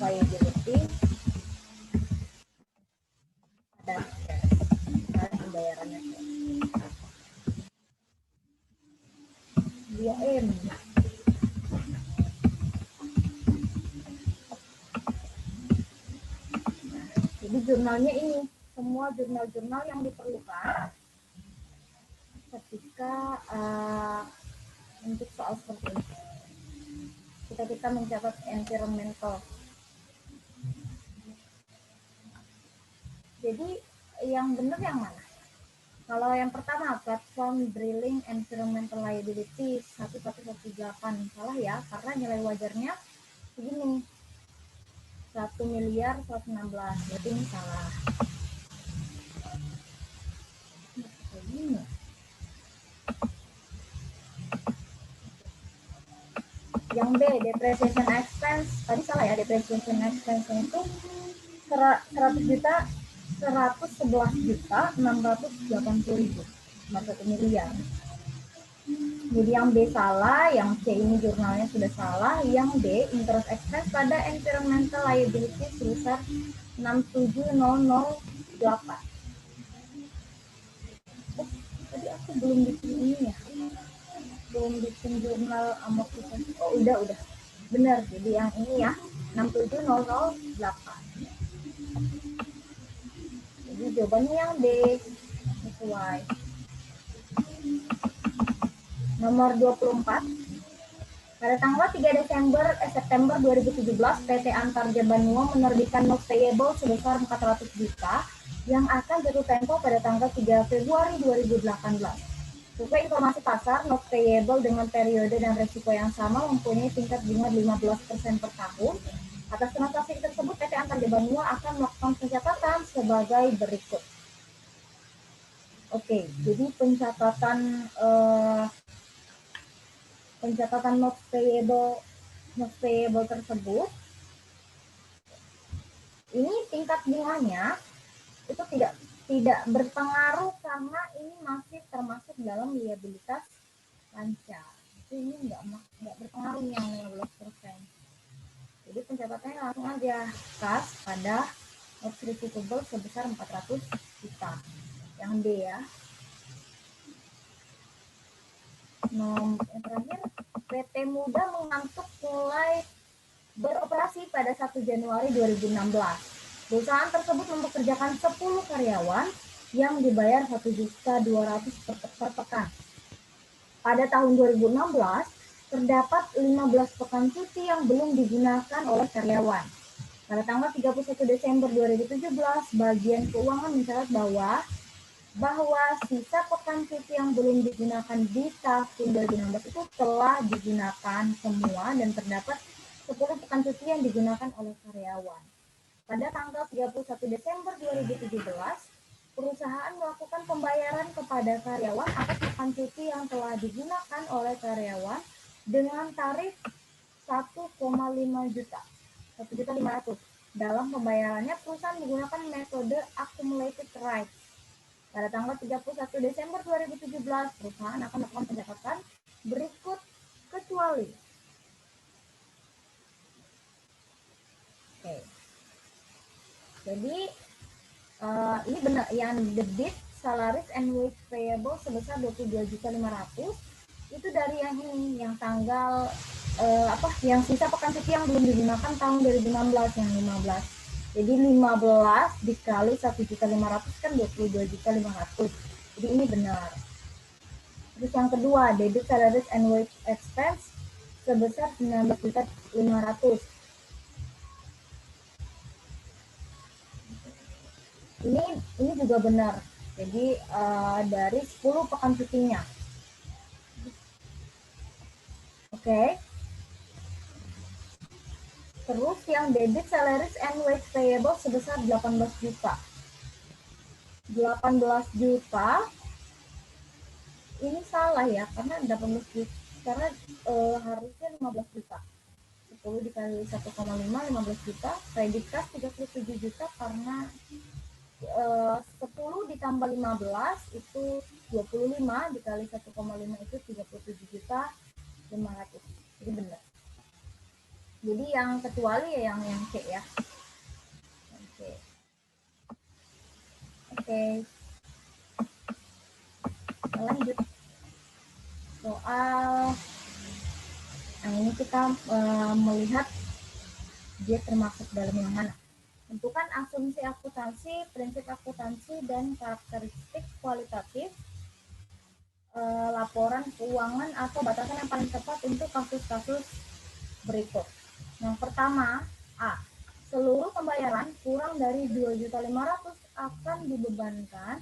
liability ada pembayarannya 2M. Jadi jurnalnya ini semua jurnal-jurnal yang diperlukan ketika untuk soal seperti ini. Kita mencatat environmental. Jadi yang benar yang mana? Kalau yang pertama platform drilling environmental liability 1118 salah ya, karena nilai wajarnya begini 1.116.000.000, berarti ini salah. Begini. Yang B, depreciation expense tadi salah ya, depreciation expense itu 111.680.000, 1 miliar. Jadi yang B salah, yang C ini jurnalnya sudah salah, yang D interest expense pada environmental liability sebesar 67.008. Tadi aku belum bikin ini ya, belum bikin jurnal amortisasi. Oh udah benar, jadi yang ini ya 67.008. Jadi jawabannya yang D sesuai. Nomor 24. Pada tanggal 3 September 2017, PT Antarja Banua menerbitkan note payable sebesar 400 juta yang akan jatuh tempo pada tanggal 3 Februari 2018. Sesuai informasi pasar, note payable dengan periode dan resiko yang sama mempunyai tingkat bunga 15% per tahun. Atas transaksi tersebut, PT Antarja Banua akan melakukan pencatatan sebagai berikut. Oke, jadi pencatatan note payable tersebut ini tingkat bunganya itu tidak berpengaruh karena ini masih termasuk dalam liabilitas lancar. Ini nggak berpengaruh yang 15%. Jadi pencatatannya langsung aja kas pada notes receivable sebesar 400 juta. Yang D ya. Yang terakhir, PT Muda mengantuk mulai beroperasi pada 1 Januari 2016. Perusahaan tersebut mempekerjakan 10 karyawan yang dibayar 1.200.000 per pekan. Pada tahun 2016, terdapat 15 pekan cuti yang belum digunakan oleh karyawan. Pada tanggal 31 Desember 2017, bagian keuangan mencatat bahwa sisa pekan cuti yang belum digunakan di tahun 2016 itu telah digunakan semua dan terdapat 10 pekan cuti yang digunakan oleh karyawan. Pada tanggal 31 Desember 2017, perusahaan melakukan pembayaran kepada karyawan atas pekan cuti yang telah digunakan oleh karyawan dengan tarif 1,5 juta, 1.500.000. Dalam pembayarannya, perusahaan menggunakan metode accumulated rights. Pada tanggal 31 Desember 2017, perusahaan akan melakukan pencatatan berikut kecuali. Oke. Jadi ini benar yang debit salaries and wage payable sebesar 22.500.000 itu dari yang ini yang tanggal yang sisa pekan cuti yang belum digunakan tahun 2016 yang 15. Jadi 15 dikali 1.500.000 kan 22.500.000. Jadi ini benar. Terus yang kedua, debit salaries and wage expense sebesar 19.500.000. Ini juga benar. Jadi dari 10 pekan cutinya. Oke. Terus yang debit salaries and wage payable sebesar 18 juta. 18 juta ini salah ya, karena 18 juta karena harusnya 15 juta. 10 dikali 1,5 15 juta, credit cash 37 juta karena 10 ditambah 15 itu 25 dikali 1,5 itu 37 juta 500. Jadi benar. Jadi yang kecuali ya yang C ya. Oke. Lanjut. Soal ini kita melihat dia termasuk dalam yang mana. Tentukan asumsi akuntansi, prinsip akuntansi, dan karakteristik kualitatif laporan keuangan atau batasan yang paling tepat untuk kasus-kasus berikut. Yang pertama, A. Seluruh pembayaran kurang dari 2.500.000 akan dibebankan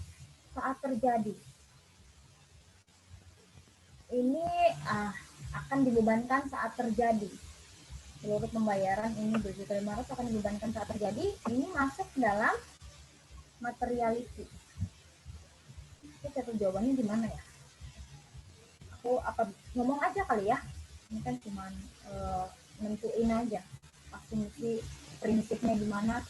saat terjadi. Ini akan dibebankan saat terjadi. Seluruh pembayaran ini 2.500.000 akan dibebankan saat terjadi. Ini masuk dalam materiality. Itu satu jawabannya di mana ya? Aku ngomong aja kali ya. Ini kan cuma nentuin aja asumsi prinsipnya gimana.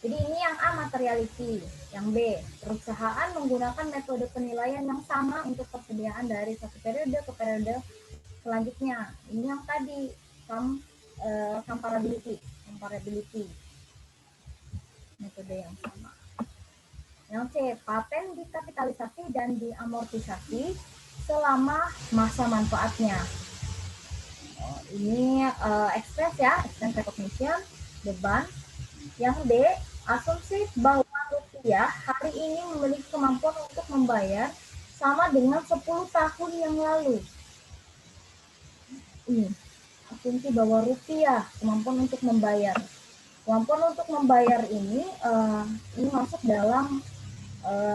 Jadi ini yang A materiality, yang B perusahaan menggunakan metode penilaian yang sama untuk persediaan dari satu periode ke periode selanjutnya. Ini yang tadi comparability metode yang sama. Yang C paten dikapitalisasi dan diamortisasi selama masa manfaatnya. Ini expense ya, expense recognition, beban. Yang D, asumsi bahwa rupiah hari ini memiliki kemampuan untuk membayar sama dengan 10 tahun yang lalu. Ini asumsi bahwa rupiah kemampuan untuk membayar. Kemampuan untuk membayar ini masuk dalam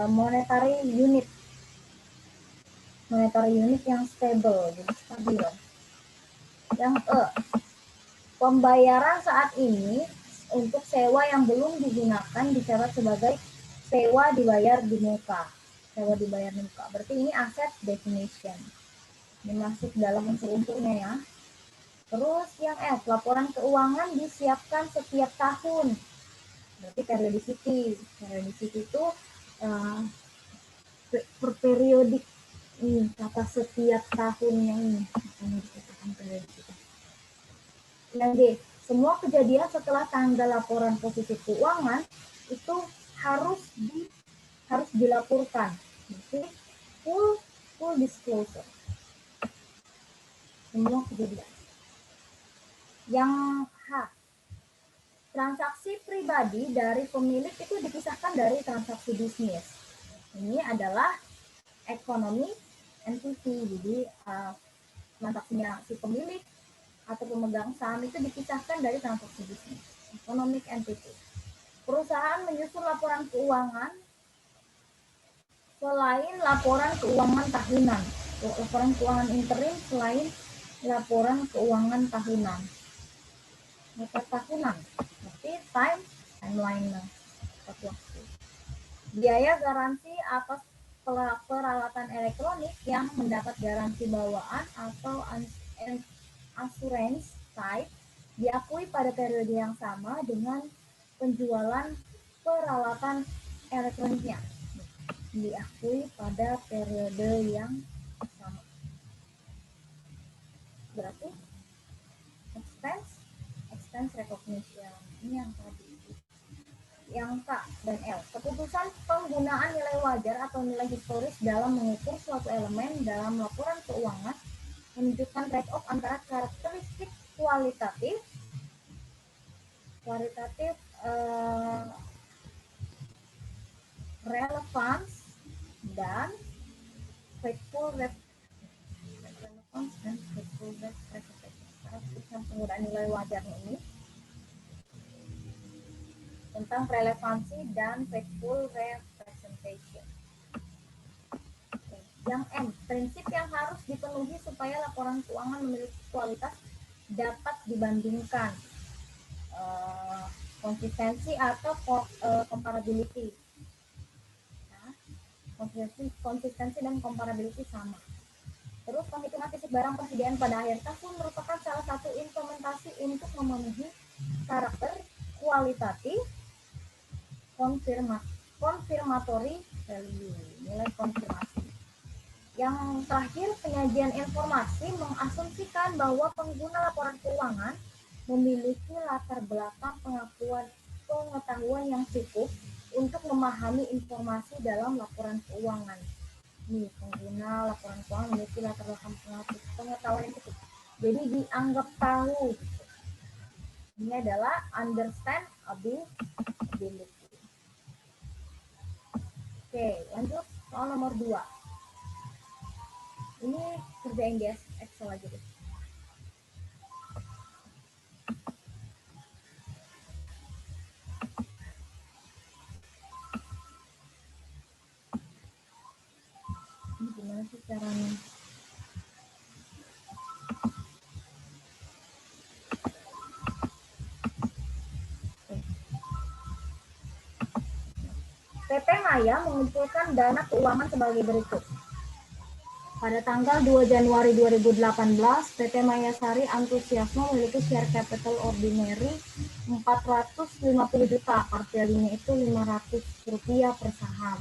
monetary unit. Monetary unit yang stable, jadi stabil. Yang E, pembayaran saat ini untuk sewa yang belum digunakan dicatat sebagai sewa dibayar di muka. Sewa dibayar di muka. Berarti ini asset definition. Ini masuk dalam unsur-unsurnya ya. Terus yang F, laporan keuangan disiapkan setiap tahun. Berarti periodicity. Periodicity itu per periodik ini, kata setiap tahunnya ini. Makanya dikatakan periodik. Yang D, semua kejadian setelah tanggal laporan posisi keuangan itu harus dilaporkan. Jadi full disclosure. Semua kejadian. Yang H, transaksi pribadi dari pemilik itu dipisahkan dari transaksi bisnis. Ini adalah ekonomi entity. Jadi transaksinya si pemilik atau pemegang saham itu dipisahkan dari transaksi bisnis. Economic entity. Perusahaan menyusun laporan keuangan selain laporan keuangan tahunan. Laporan keuangan interim selain laporan keuangan tahunan. Mata tahunan. Berarti timeline waktu. Biaya garansi atas peralatan elektronik yang mendapat garansi bawaan atau assurance type diakui pada periode yang sama dengan penjualan peralatan elektroniknya. Diakui pada periode yang sama. Berarti expense recognition. Ini yang tadi. Yang K dan L. Keputusan penggunaan nilai wajar atau nilai historis dalam mengukur suatu elemen dalam laporan keuangan menunjukkan trade-off antara karakteristik kualitatif relevance dan faithful representation. Penggunaan nilai wajarnya ini tentang relevansi dan faithful representation. Yang M, prinsip yang harus dipenuhi supaya laporan keuangan memiliki kualitas dapat dibandingkan. Konsistensi atau comparability. Nah, konsistensi dan comparability sama. Terus penghitungan fisik barang persediaan pada akhir tahun merupakan salah satu implementasi untuk memenuhi karakter kualitatif konfirmatory value, nilai konfirmasi. Yang terakhir, penyajian informasi mengasumsikan bahwa pengguna laporan keuangan memiliki latar belakang pengetahuan yang cukup untuk memahami informasi dalam laporan keuangan. Nih, pengguna laporan keuangan memiliki latar belakang pengetahuan yang cukup. Jadi dianggap tahu. Ini adalah understand ability. Oke, lanjut soal nomor 2. Ini kerjain guys, Excel aja deh. Ini gimana sih caranya? PT Maya mengumpulkan dana keuangan sebagai berikut. Pada tanggal 2 Januari 2018, PT Mayasari Antusiasme memiliki share capital ordinary 450 juta, parsialnya itu Rp500 per saham.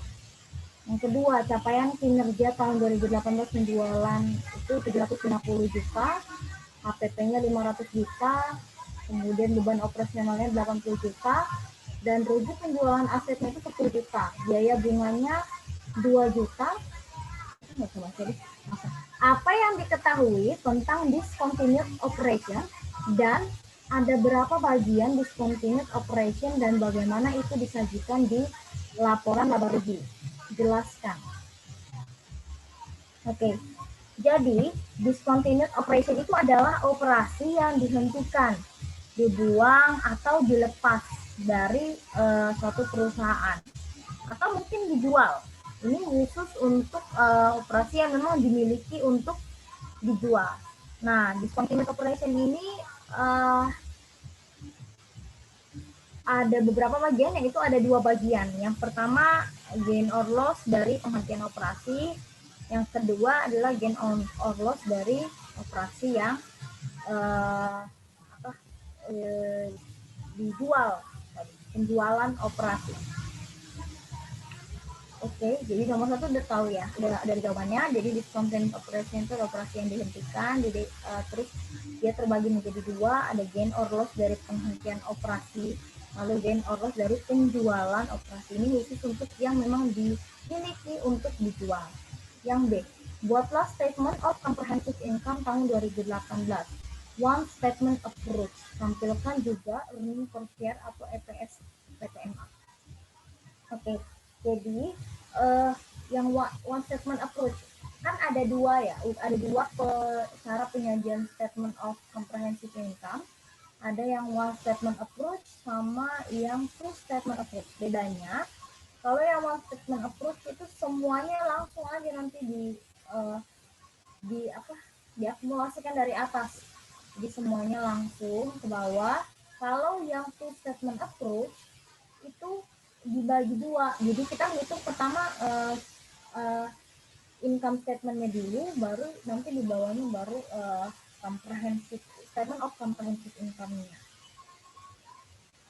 Yang kedua, capaian kinerja tahun 2018 penjualan itu 750 juta, HPP-nya 500 juta, kemudian beban operasionalnya 80 juta, dan rugi penjualan asetnya itu 10 juta. Biaya bunganya 2 juta. Apa yang diketahui tentang discontinued operation dan ada berapa bagian discontinued operation dan bagaimana itu disajikan di laporan laba rugi? Jelaskan. Oke. Jadi, discontinued operation itu adalah operasi yang dihentikan, dibuang atau dilepas dari suatu perusahaan atau mungkin dijual. Ini khusus untuk operasi yang memang dimiliki untuk dijual. Nah, discontinued operation ini ada beberapa bagian, yaitu ada 2 bagian. Yang pertama, gain or loss dari penghentian operasi. Yang kedua adalah gain or loss dari operasi yang dijual, penjualan operasi. Oke, jadi nomor 1 udah tahu ya, udah ada jawabannya. Jadi discontinued operation itu operasi yang dihentikan. Jadi terus dia terbagi menjadi 2, ada gain or loss dari penghentian operasi, lalu gain or loss dari penjualan operasi. Ini khusus untuk yang memang dimiliki untuk dijual. Yang B, buatlah statement of comprehensive income tahun 2018. One statement approach. Tampilkan juga earning per share atau EPS PTMA. Oke, jadi yang one statement approach kan ada 2 ya, ada 2 cara penyajian statement of comprehensive income. Ada yang one statement approach sama yang two statement approach. Bedanya, kalau yang one statement approach itu semuanya langsung aja nanti diakumulasikan dari atas. Jadi semuanya langsung ke bawah. Kalau yang two statement approach itu dibagi 2. Jadi kita hitung pertama income statementnya dulu, baru nanti di bawahnya baru comprehensive statement of comprehensive income-nya.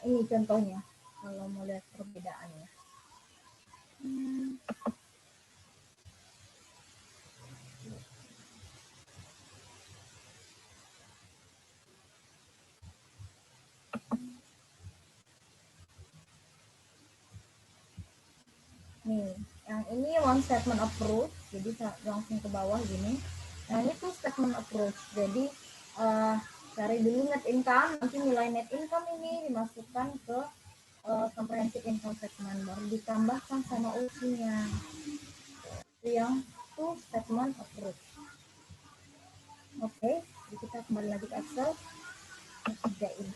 Ini contohnya kalau mau lihat perbedaannya. Nih, yang ini one statement approach, jadi langsung ke bawah gini. Yang ini two statement approach, jadi cari dulu net income, nanti nilai net income ini dimasukkan ke comprehensive income statement, baru ditambahkan sama UC-nya. Itu yang two statement approach. Oke, jadi kita kembali lagi ke Excel. Kerjain.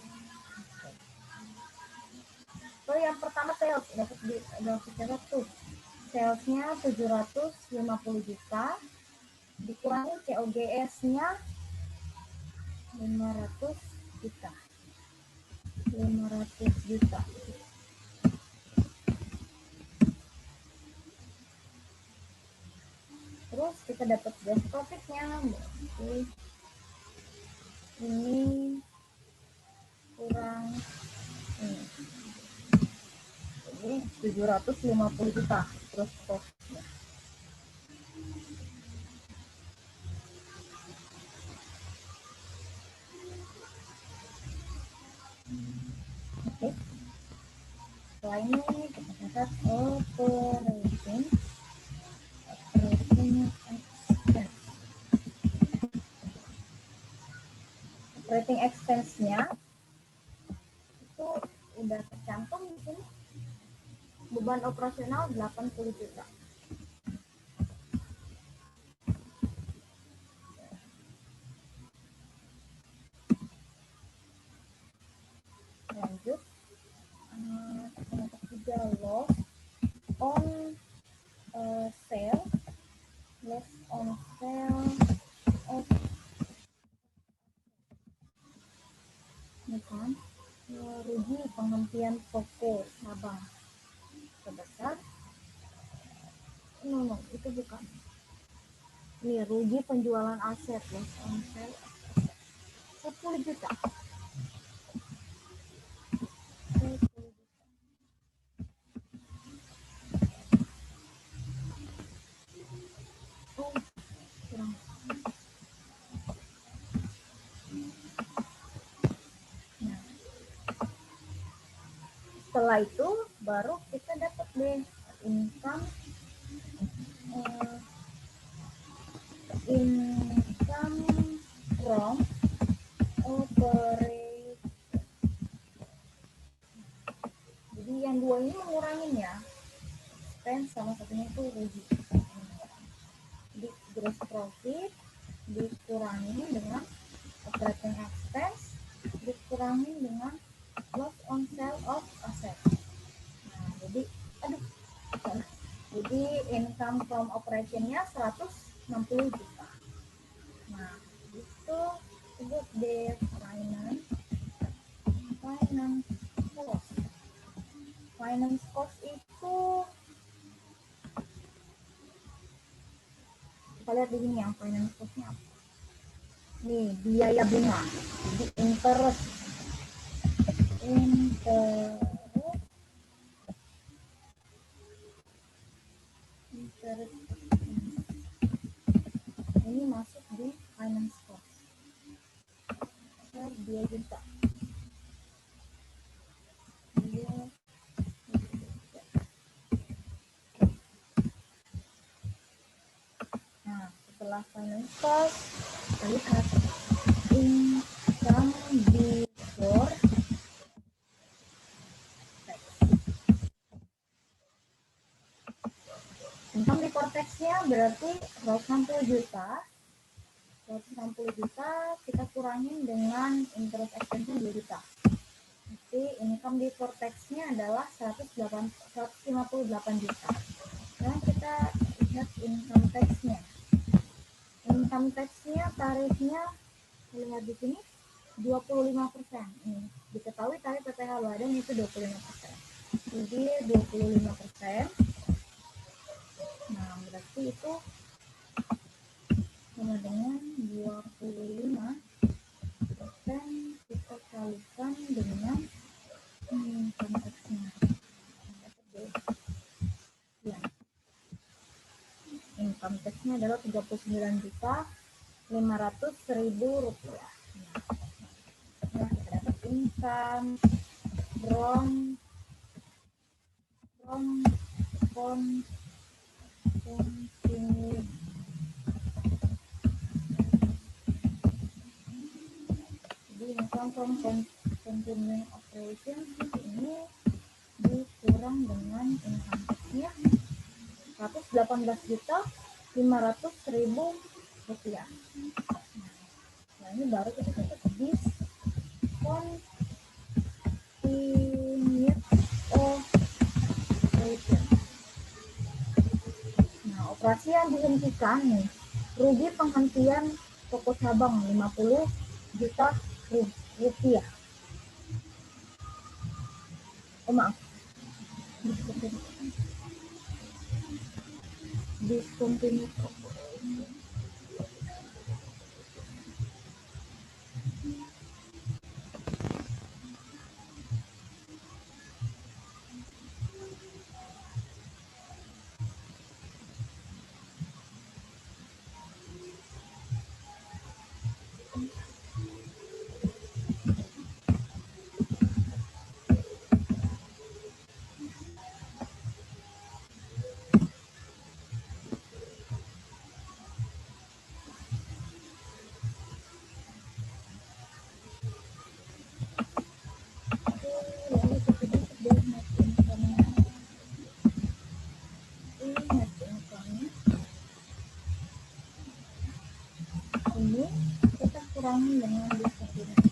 So, yang pertama sales, dapat catat tuh. Salesnya 750 juta, dikurangi COGS-nya 500 juta. 500 juta. Terus kita dapat gross profit-nya. Ini kurang ini. Jadi 750 juta gross profit-nya. Oke. Setelah ini kita catat operating expense. Operating expense-nya itu udah tercantum di sini. Beban operasional 80 juta. Lanjut. Ketiga, loss on sale. Loss on sale of ini kan rugi penghentian toko cabang sebesar itu bukan, ini rugi penjualan aset, loss on sale 10 juta. Setelah itu baru kita dapat deh income from operate. Jadi yang 2 ini mengurangin ya, expense sama satunya itu rugi. Jadi gross profit dikurangi dengan operating expense dikurangi dengan loss on sale of asset. Nah, jadi income from operation-nya 160 juta. Nah, itu sebut deh finance cost. Finance cost itu kita lihat di sini yang finance cost-nya apa. Nih, biaya bunga. Jadi interest Ini masuk di finance cost. 2 juta. Nah, setelah finance cost, kita lihat income before tax. Income before tax-nya berarti 160 juta. 160 juta kita kurangin dengan interest expense 2 juta. Jadi income before tax-nya adalah 158 juta. Sekarang kita lihat income tax-nya. Income tax-nya tarifnya lihat di sini 25%. Ini diketahui tarif PPh badan itu 25%. Jadi 25%. Nah, berarti itu sama dengan 25% kita kalikan dengan income tax-nya. Ya. Income tax-nya adalah 39.500.000 rupiah. Nah, kita dapat income from continuing. Jadi income from continuing operations ini dikurang dengan income tax-nya 118.500.000 rupiah. Nah, ini baru kita dapat discontinued operation. Nah, operasi yang dihentikan nih, rugi penghentian toko cabang 50 juta rupiah. Oh, maaf. Discontinued operation. Ini kita kurangi dengan discontinued.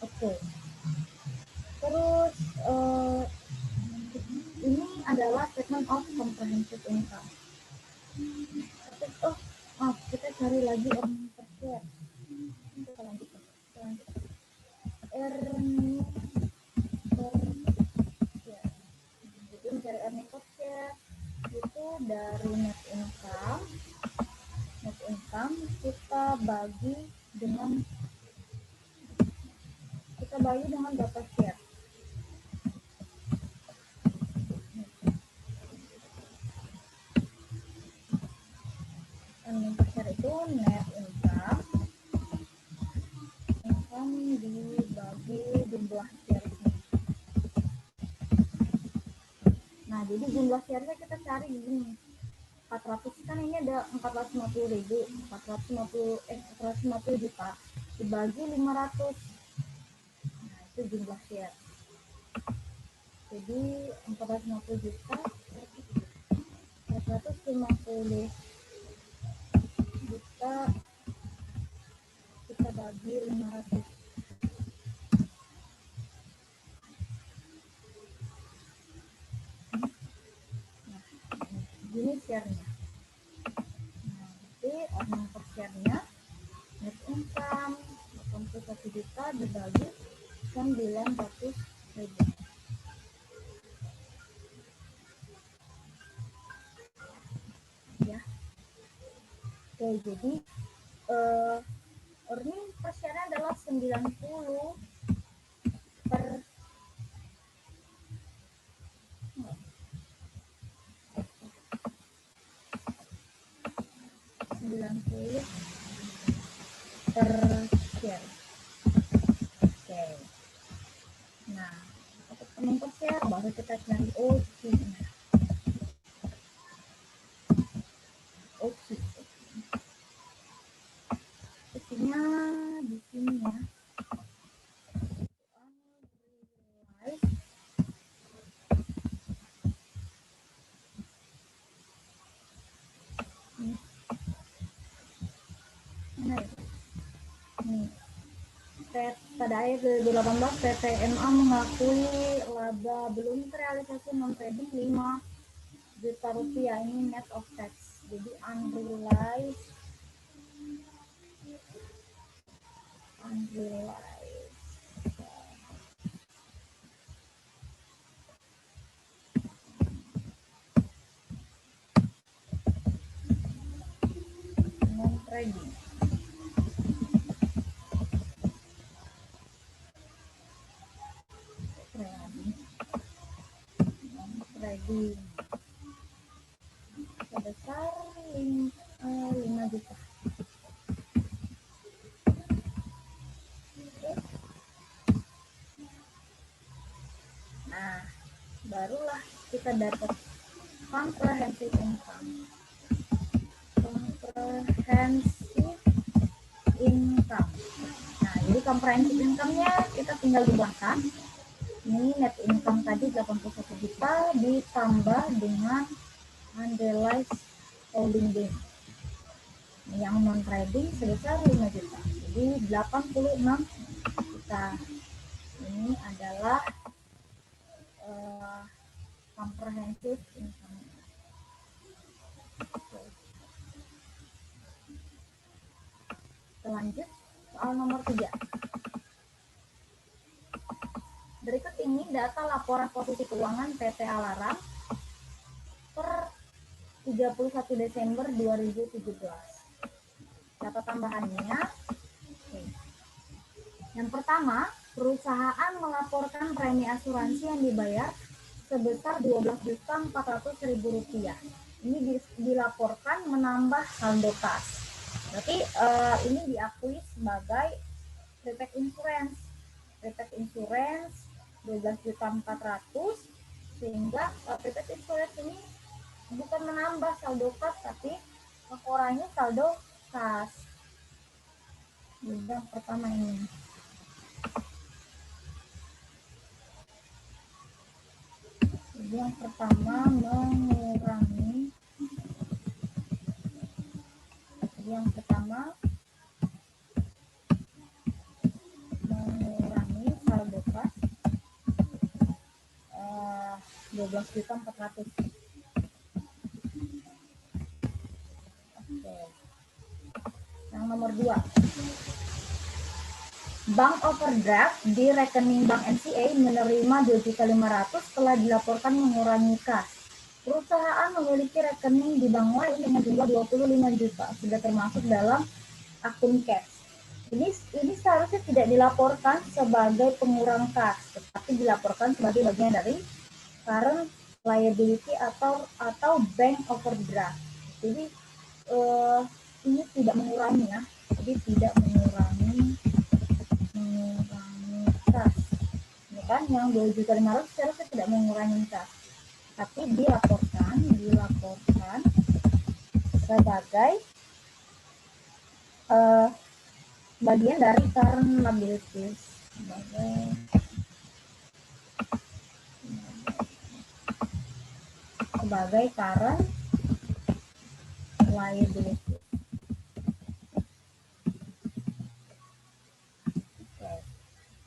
Oke. Terus ini adalah statement of comprehensive income. Kita cari lagi earning per share. Kita lanjut. Earning per share. Jadi mencari earning per share itu dari net income. Net income kita bagi dengan berapa share. Earning per share itu net income dibagi jumlah share-nya. Nah, jadi jumlah share-nya kita cari gini. 400 kan ini ada 450 juta dibagi 500. Nah, itu jumlah share. Jadi 450 juta 450 juta kita bagi 500. Nah, gini share-nya. Nah, jadi earning per share-nya net income 81 juta dibagi 900.000. Ya. Oke, jadi earning per share-nya adalah 90 per 90 per share. Oke. Nah, untuk teman per share baru kita cari OC-nya. OC-nya di sini ya. Pada akhir 2018 PT MA mengakui laba belum terrealisasi non-trading 5 juta rupiah, ini net of tax. Jadi unrealized non-trading. Non-trading sebesar 5 juta. Nah, barulah kita dapat comprehensive income. Nah, jadi comprehensive income-nya kita tinggal jumlahkan. Ini net income tadi 81 juta ditambah dengan unrealized holding gain yang non trading sebesar 5 juta. Jadi 86 juta. Ini adalah comprehensive income. Lanjut soal nomor 3. Berikut ini data laporan posisi keuangan PT Alarang per 31 Desember 2017. Data tambahannya. Yang pertama, perusahaan melaporkan premi asuransi yang dibayar sebesar Rp12.400.000. Ini dilaporkan menambah saldo kas. Berarti ini diakui sebagai prepaid insurance. Prepaid insurance 12.400.000, sehingga prepaid insurance ini bukan menambah saldo kas tapi mengurangi saldo kas. Yang pertama ini. Yang pertama mengurangi saldo kas 12.400.000. Oke. Yang nomor 2. Bank overdraft di rekening Bank NCA menerima 2.500.000 setelah dilaporkan mengurangi kas. Perusahaan memiliki rekening di bank lain dengan jumlah 25 juta, sudah termasuk dalam akun cash. Ini seharusnya tidak dilaporkan sebagai pengurang kas, tetapi dilaporkan sebagai bagian dari current liability atau bank overdraft. Jadi ini tidak mengurangi ya, jadi tidak mengurangi kas. Ini kan yang 2.500.000 seharusnya tidak mengurangi kas, tapi dilaporkan sebagai bagian dari current liabilities, sebagai current liability. Oke.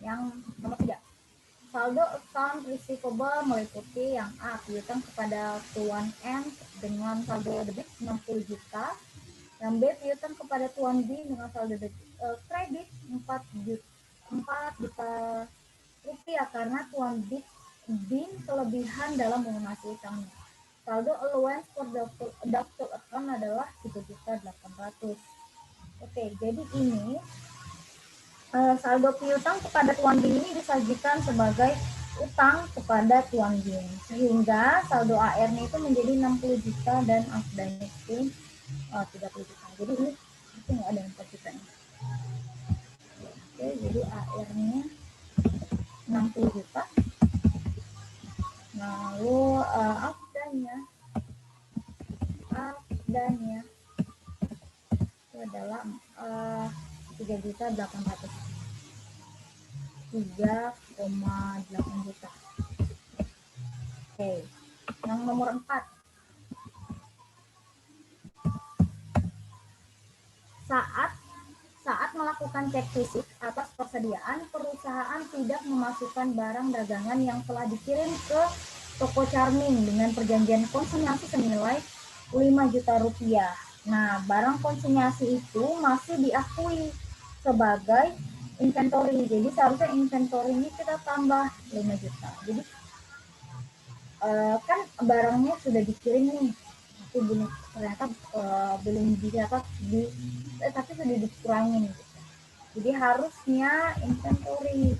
Yang nomor 3, saldo account receivable meliputi yang A, piutang kepada Tuan N dengan saldo debit 60 juta, yang B, piutang kepada Tuan B dengan saldo kredit 4 juta rupiah karena Tuan B kelebihan dalam melunasi utangnya. Saldo allowance for doubtful account adalah 3.800.000. Oke, jadi ini saldo piutang kepada Tuan B ini disajikan sebagai utang kepada Tuan B, sehingga saldo AR-nya itu menjadi 60 juta dan AFDA-nya itu 30 juta. jadi ini itu nggak ada 4 juta. Oke, jadi AR-nya 60 juta. Lalu AFDA-nya itu adalah 3.800.000. 3,8 juta. Oke, yang nomor 4. Saat melakukan cek fisik atas persediaan, perusahaan tidak memasukkan barang dagangan yang telah dikirim ke toko Charming dengan perjanjian konsinyasi senilai 5 juta rupiah. Nah, barang konsinyasi itu masih diakui sebagai inventory. Jadi seharusnya inventory ini kita tambah 5 juta. Jadi kan barangnya sudah dikirim nih, tapi belum ternyata belum dicatat tapi sudah dikurangin gitu. Jadi harusnya inventory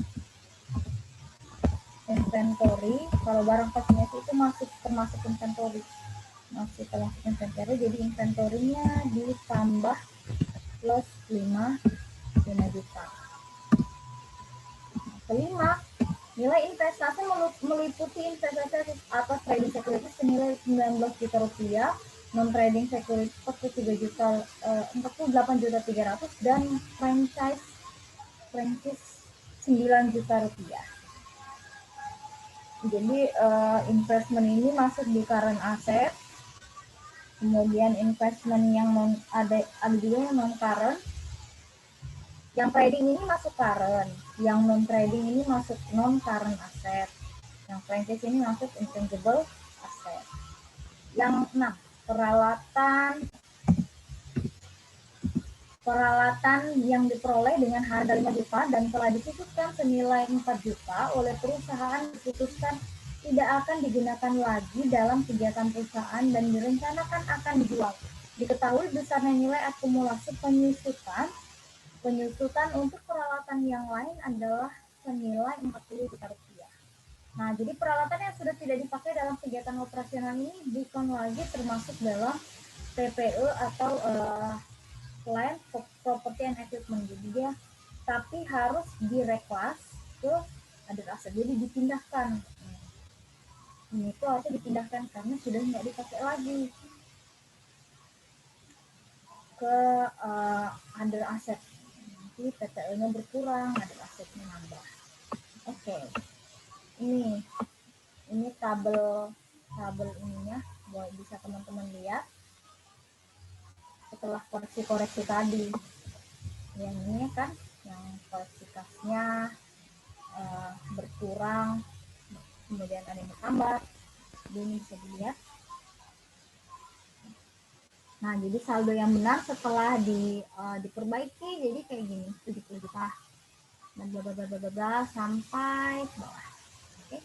kalau barang konsinyasi itu masih termasuk inventory, jadi inventorinya ditambah plus 5 juta. Kelima, nilai investasi meliputi investasi atas trading securities senilai 19 juta rupiah, non trading securities 48.300.000 dan franchise 9 juta rupiah. Jadi investment ini masuk di current asset. Kemudian investment yang ada juga yang non current. Yang trading ini masuk current, yang non trading ini masuk non current asset. Yang franchise ini masuk intangible asset. Yang 6, peralatan yang diperoleh dengan harga 5 juta dan telah disisihkan senilai 4 juta oleh perusahaan diputuskan tidak akan digunakan lagi dalam kegiatan perusahaan dan direncanakan akan dijual. Diketahui besarnya nilai akumulasi penyusutan untuk peralatan yang lain adalah senilai 40 juta rupiah. Nah, jadi peralatan yang sudah tidak dipakai dalam kegiatan operasional ini bukan lagi termasuk dalam PPE atau Plant Property and Equipment. Jadi dia tapi harus direklas ke other asset, jadi dipindahkan. Ini tuh harusnya dipindahkan karena sudah nggak dipakai lagi ke other asset. Nanti PTE-nya berkurang, other asetnya nambah. Oke. Ini tabel ininya, bisa teman-teman lihat setelah koreksi tadi. Yang ini kan yang koreksi kasnya berkurang, kemudian ada yang bertambah. Ini bisa dilihat. Nah, jadi saldo yang benar setelah diperbaiki jadi kayak gini, 70 juta dan bla bla bla bla sampai ke bawah. Oke.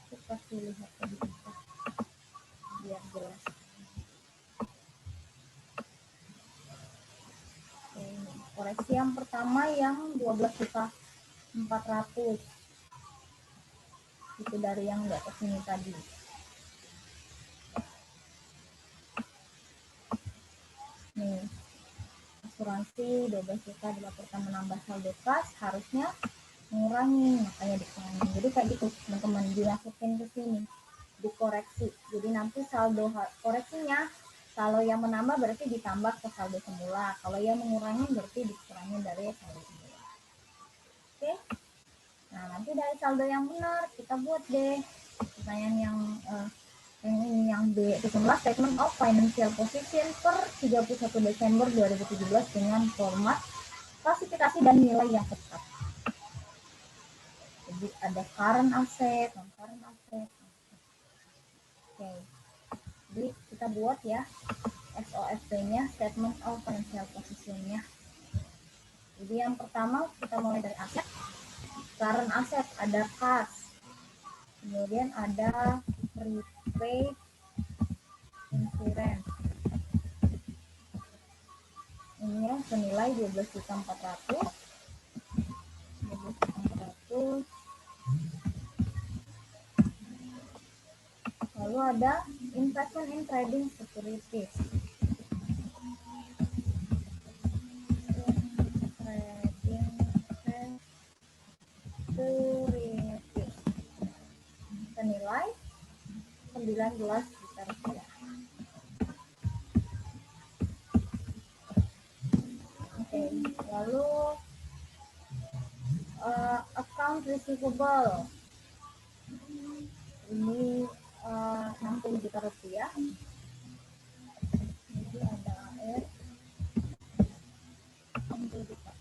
Kita kasih lihat tadi biar jelas. Oke, koreksi yang pertama yang 12.400.000 itu dari yang di atas ini tadi. Nih, asuransi 12 juta dilaporkan menambah saldo kas, harusnya mengurangi, makanya dikurangi. Jadi kayak gitu teman-teman, dimasukin ke sini, dikoreksi. Jadi nanti saldo koreksinya kalau yang menambah berarti ditambah ke saldo semula, kalau yang mengurangi berarti dikurangi dari saldo semula. Oke. Nah, nanti dari saldo yang benar kita buat deh pertanyaan yang B17, statement of financial position per 31 Desember 2017 dengan format klasifikasi dan nilai yang tetap. Jadi ada current asset, non current asset. Oke. Jadi kita buat ya SOFP-nya, statement of financial position-nya. Jadi yang pertama kita mulai dari aset. Current asset ada cash. Kemudian ada prepaid insurance. Ini senilai 12.400.000. 12.400. Lalu ada investment in trading securities. Trading securities senilai 19 juta rupiah. Oke, lalu account receivable ini 60 juta rupiah. Jadi ada AR 60 juta.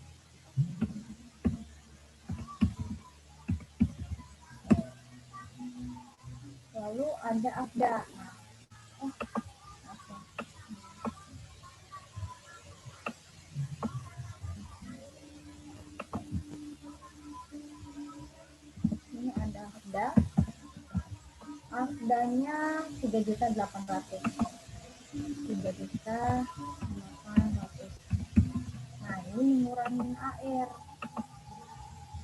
Lalu ada AFDA. Ini ada AFDA. AFDA-nya 3.800.000. 3.800.000. Nah, ini ngurangin AR.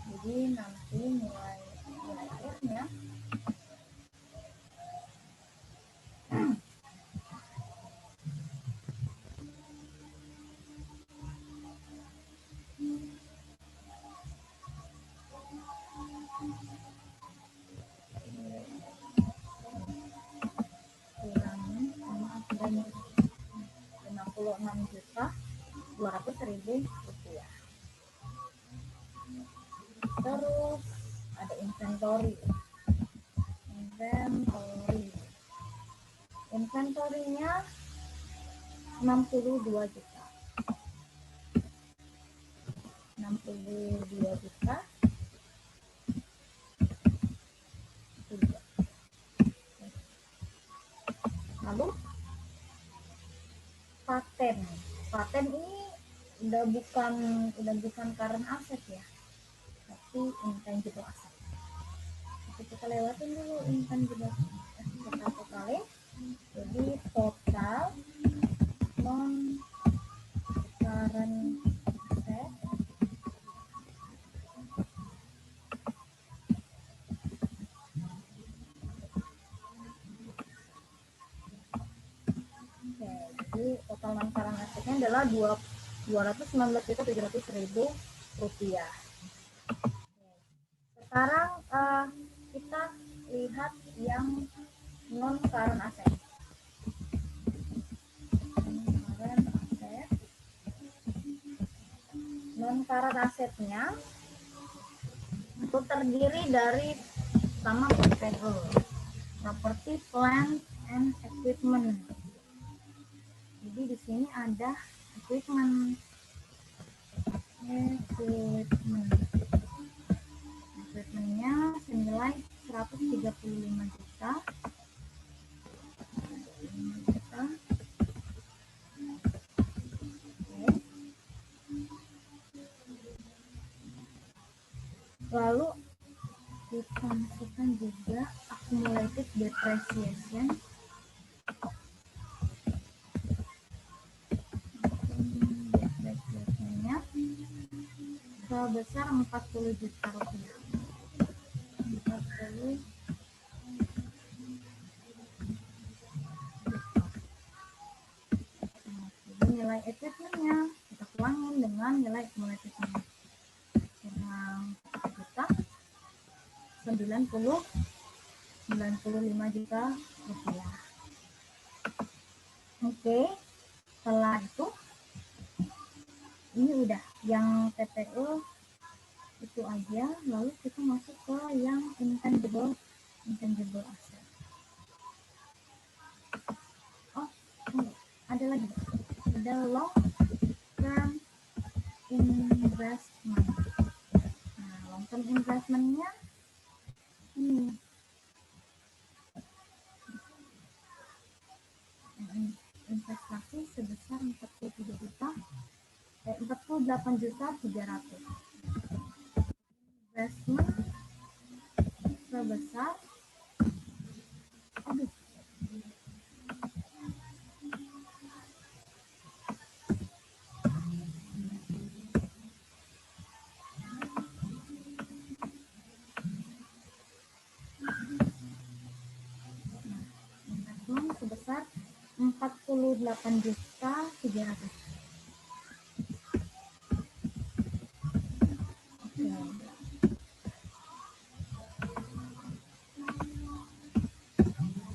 Jadi nanti nilai AR-nya kurangin sama AFDA-nya 56.200.000 rupiah. Terus ada inventory. Inventory-nya 62 juta. 62 juta. Lalu paten ini udah bukan current asset ya, tapi intangible asset. Jadi kita lewatin dulu intangible asset, kita totalin. Jadi total non current asset jadi total non current assetnya adalah 219.700.000 rupiah. Sekarang kita lihat yang non current asset. Non current assetnya itu terdiri dari sama property, plant, and equipment. Jadi di sini ada equipment. Equipmentnya senilai 135 juta. Lalu kita masukkan juga accumulated depreciation sebesar 40 juta rupiah. 40 nilai equipmentnya kita kurangin dengan nilai accumulated-nya yang juta 95 juta rupiah. Oke, setelah itu ini udah yang TPU itu aja. Lalu kita masuk ke yang intangible asset. Ada lagi, ada long term investment. Nah, long term investmentnya ini investasi sebesar 48.300.000. Investment sebesar 8.300.000. Oke.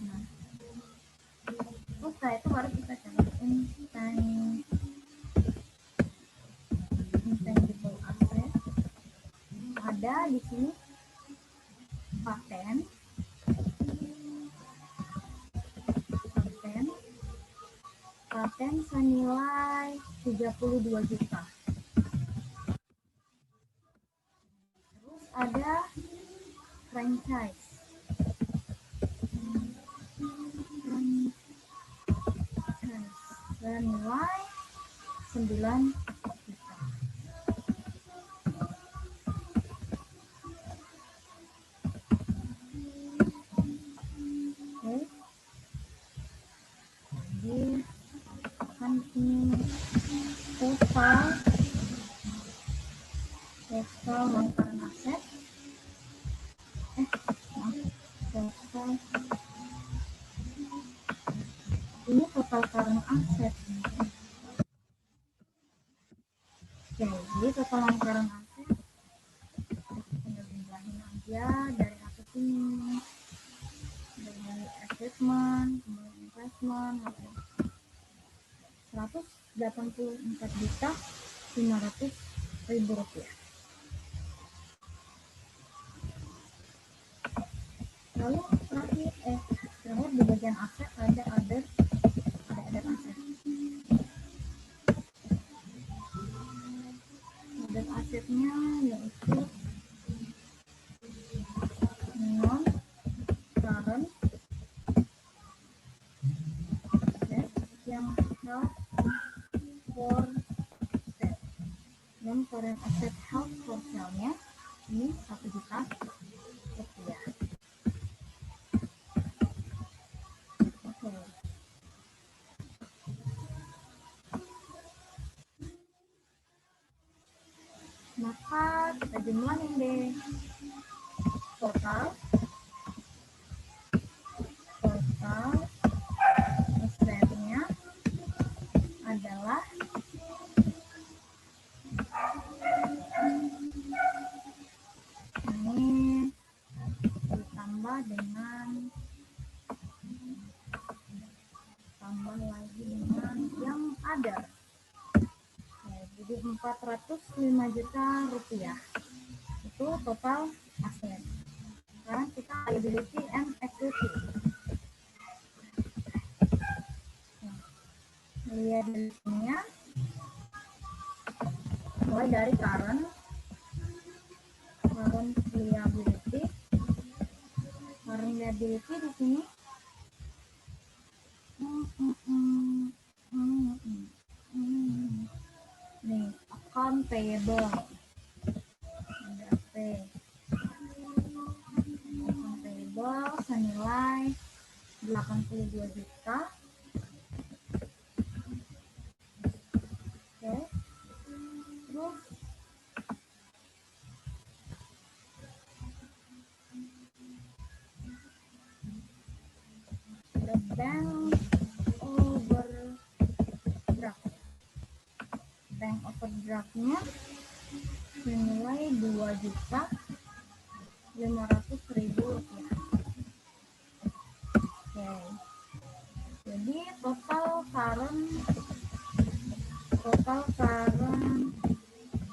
Nah, setelah itu baru kita cari intangible asset. Ada di sini paten senilai 32 juta. Terus ada franchise. Senilai 9 juta. Oke. Jadi kan ini total non-current asset. Total ini total current asset. Oke, jadi total non-current asset tinggal jumlahin aja dari apa sini, dari assessment, kemudian investment, 184.500.000 rupiah. Lalu terakhir di bagian aset ada other aset. Other asetnya yaitu non current asset yang held for sale. Non current asset held for sale-nya ini 1 juta rupiah. Oke. Maka kita jumlahin deh total asetnya adalah ini ditambah yang ada. Jadi 405 juta rupiah itu total aset. Sekarang kita liability and equity. Liability-nya mulai dari current liability. Current liability di sini nih, account payable. Ada P. Account payable senilai 82 juta. Oke. Terus ada bank overdraft-nya senilai 2.500.000 rupiah. Oke. Jadi total current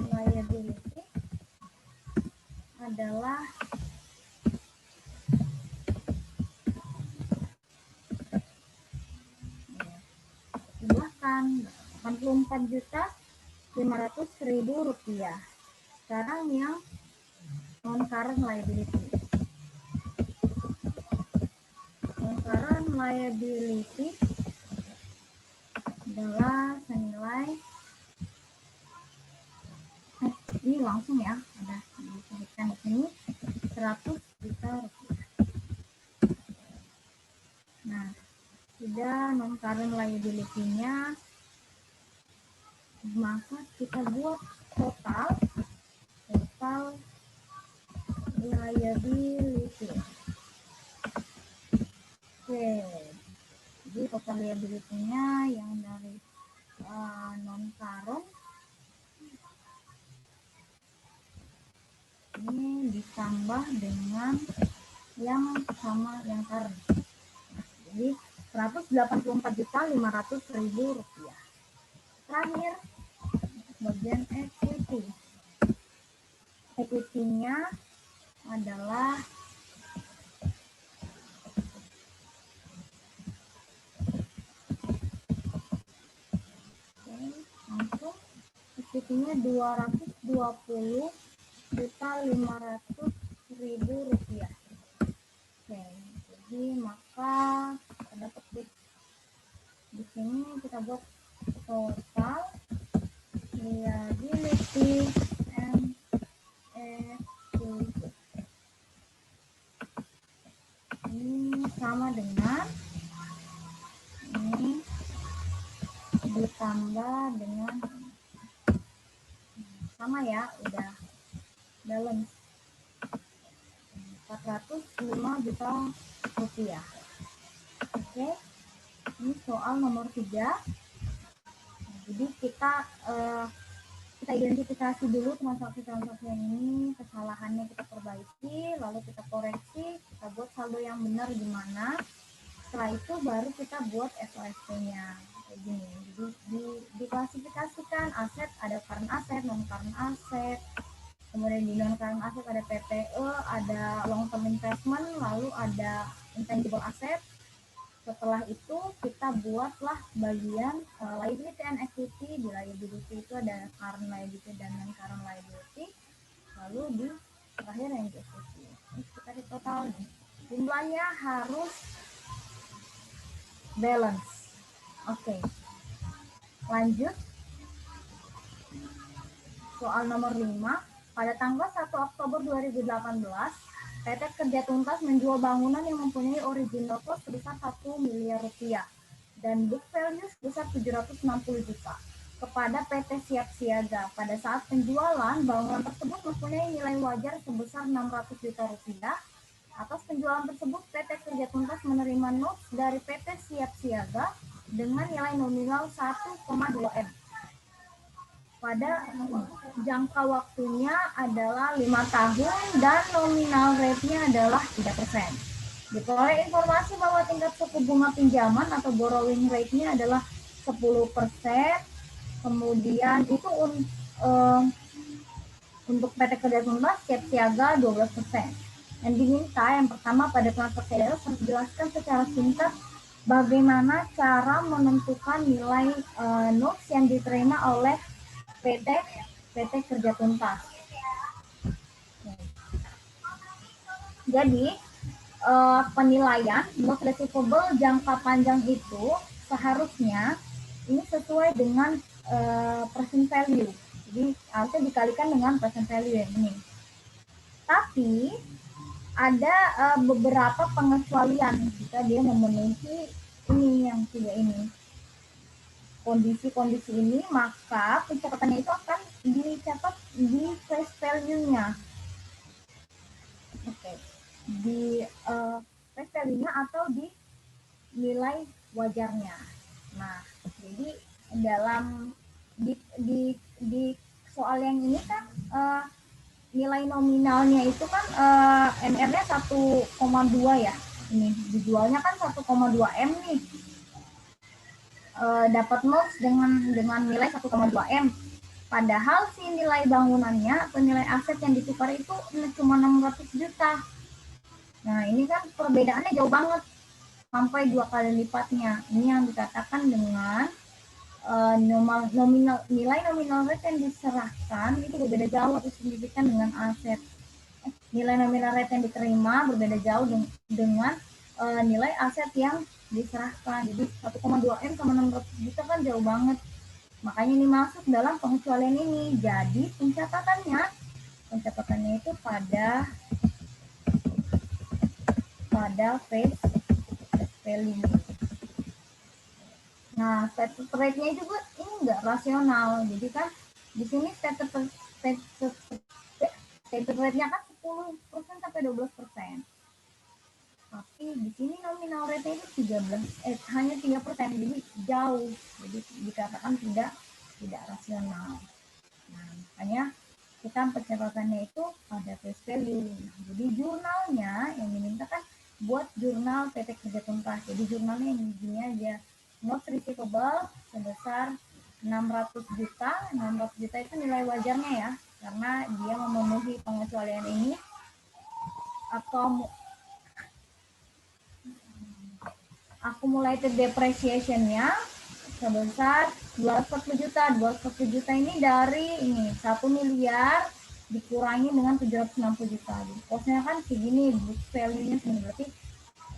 liability adalah jumlahkan 84.500.000 rupiah. Sekarang yang non current liability. Non current liability adalah senilai ini langsung ya, ada disebutkan di sini 100 juta rupiah. Nah, sudah non current liability-nya, maka kita buat total liability. Oke, jadi total daftar liability-nya yang dari non current ini ditambah dengan yang sama yang current. Jadi 184.500.000 rupiah. Terakhir bagian equity. Equity-nya adalah langsung equity-nya 220.500.000 rupiah. Oke, jadi maka kita petik di sini kita buat total liability and equity. Ini sama dengan ini ditambah dengan sama ya, udah balance 405 juta rupiah. Oke, ini soal nomor 3. Jadi kita identifikasi dulu transaksi-transaksi yang ini, kesalahannya kita perbaiki, lalu kita koreksi, kita buat saldo yang benar gimana. Setelah itu baru kita buat SOSP-nya kayak gini. Jadi diklasifikasikan aset, ada current aset, non current aset. Kemudian di non current aset ada PTE, ada long term investment, lalu ada intangible asset. Setelah itu kita buatlah bagian liability and equity. Di liability itu ada current liability dan non current liability. Lalu di terakhir yang di equity. Ini kita di total jumlahnya harus balance. Oke. Lanjut. Soal nomor 5. Pada tanggal 1 Oktober 2018, PT Kerja Tuntas menjual bangunan yang mempunyai original cost sebesar 1 miliar rupiah dan book value sebesar 760 juta kepada PT Siap Siaga. Pada saat penjualan, bangunan tersebut mempunyai nilai wajar sebesar 600 juta rupiah. Atas penjualan tersebut, PT Kerja Tuntas menerima notes dari PT Siap Siaga dengan nilai nominal 1,2 M. Pada jangka waktunya adalah 5 tahun dan nominal rate-nya adalah 3%. Diperoleh informasi bahwa tingkat suku bunga pinjaman atau borrowing rate-nya adalah 10%. Kemudian itu untuk PT Kerja Tuntas Siap Siaga 12%. Yang diminta yang pertama pada transaksi harus dijelaskan secara singkat bagaimana cara menentukan nilai notes yang diterima oleh PT Kerja Tuntas. Jadi penilaian note receivable jangka panjang itu seharusnya ini sesuai dengan present value. Jadi harusnya dikalikan dengan present value yang ini. Tapi ada beberapa pengecualian jika dia memenuhi ini yang tiga ini. Kondisi-kondisi ini, maka pencatatannya itu akan dicatat di face value-nya. Oke. Di face value-nya atau di nilai wajarnya. Nah, jadi dalam di soal yang ini kan nilai nominalnya itu kan MR-nya 1,2 ya. Ini dijualnya kan 1,2 M nih. Dapat notes dengan nilai 1,2 M. Padahal si nilai bangunannya atau nilai aset yang ditukar itu cuma 600 juta. Nah, ini kan perbedaannya jauh banget. Sampai 2 kali lipatnya. Ini yang dikatakan dengan nilai nominal rate yang diserahkan itu berbeda jauh atau signifikan dengan aset. Nilai nominal rate yang diterima berbeda jauh dengan nilai aset yang diserahkan. Jadi 1,2 M sama 600 juta kan jauh banget. Makanya ini masuk dalam pengecualian ini. Jadi pencatatannya itu pada face value. Nah, status rate-nya juga ini enggak rasional. Jadi kan di sini status rate-nya kan 10% sampai 12%. Tapi di sini nominal rate itu 13, hanya 3%, jadi jauh. Jadi dikatakan tidak rasional. Nah, makanya kita pencatatannya itu pada face value. Nah, jadi jurnalnya yang diminta kan buat jurnal PT Kerja Tuntas. Jadi jurnalnya yang gini aja. Notes receivable sebesar 600 juta. 600 juta itu nilai wajarnya ya, karena dia memenuhi pengecualian ini. Atau accumulated depreciation-nya sebesar 240 juta. 240 juta ini dari ini 1 miliar dikurangi dengan 760 juta. Jadi costnya kan segini, book value-nya segini. Berarti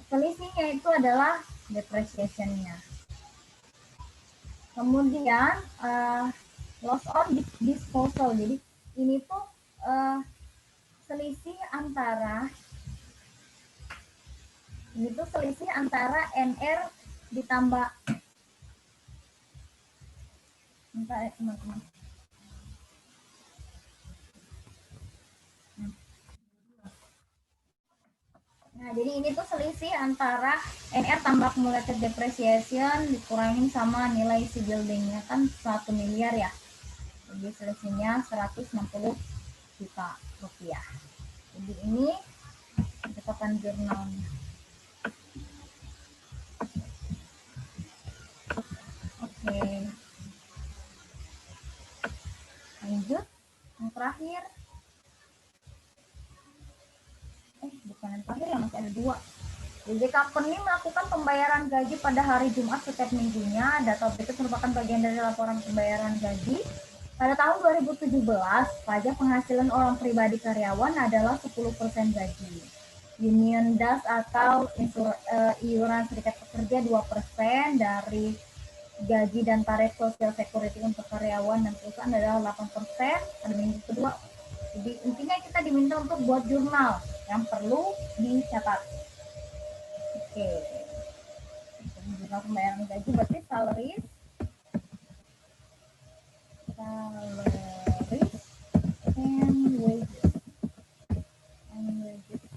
selisihnya itu adalah depreciation-nya. Kemudian loss on disposal. Jadi ini tuh selisih antara NR ditambah teman-teman. Nah, jadi ini tuh selisih antara NR tambah cumulative depreciation dikurangin sama nilai si buildingnya, kan 1 miliar ya. Jadi selisihnya 160 juta rupiah. Jadi ini catatan jurnalnya. Oke. Lanjut yang terakhir. Bukan yang terakhir, yang masih ada 2. JJ Company melakukan pembayaran gaji pada hari Jumat setiap minggunya. Data berikut merupakan bagian dari laporan pembayaran gaji. Pada tahun 2017, pajak penghasilan orang pribadi karyawan adalah 10% gaji. Union Das atau iuran serikat pekerja 2% dari gaji dan tarif social security untuk karyawan dan perusahaan adalah 8% pada minggu kedua. Jadi intinya kita diminta untuk buat jurnal yang perlu dicatat. Oke. Jurnal pembayaran gaji berarti salaries and wages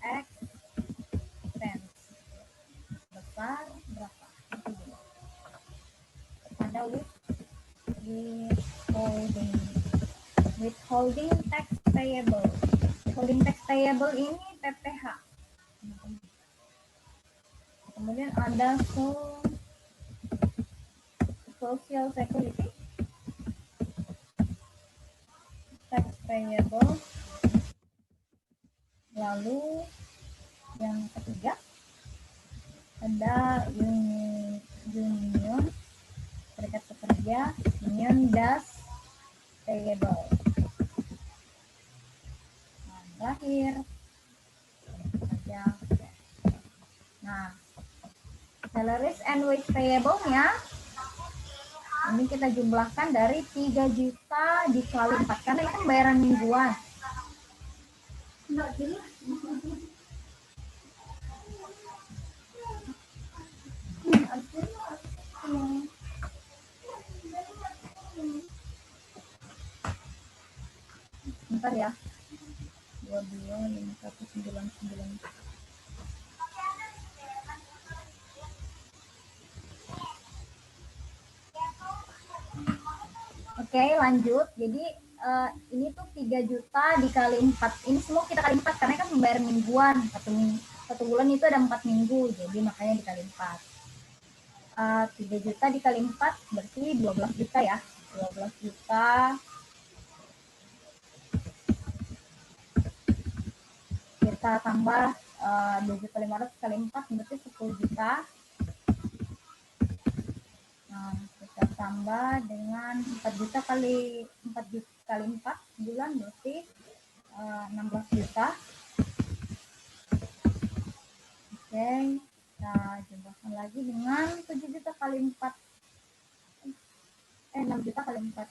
expense besar berapa? Ada withholding tax payable. Withholding tax payable ini PPH. Kemudian ada social security tax payable. Lalu yang ketiga ada union serikat pekerja, union das payable. Nah, terakhir aja. Nah, salaries and wage payable-nya ini kita jumlahkan dari 3 juta dikali 4 karena itu pembayaran mingguan. Bentar ya. 225199. Oke, lanjut. Jadi ini tuh 3 juta dikali 4. Ini semua kita kali 4 karena kan membayar mingguan. Satu bulan itu ada 4 minggu, jadi makanya dikali 4. 3 juta dikali 4 berarti 12 juta ya. 12 juta. Kita tambah 2.500 kali 4 berarti 10 juta. Nah, kita tambah dengan 4 juta kali 4 bulan berarti 16 juta. Oke, kita jumlahkan lagi dengan 7 juta kali 4. 6 juta kali 4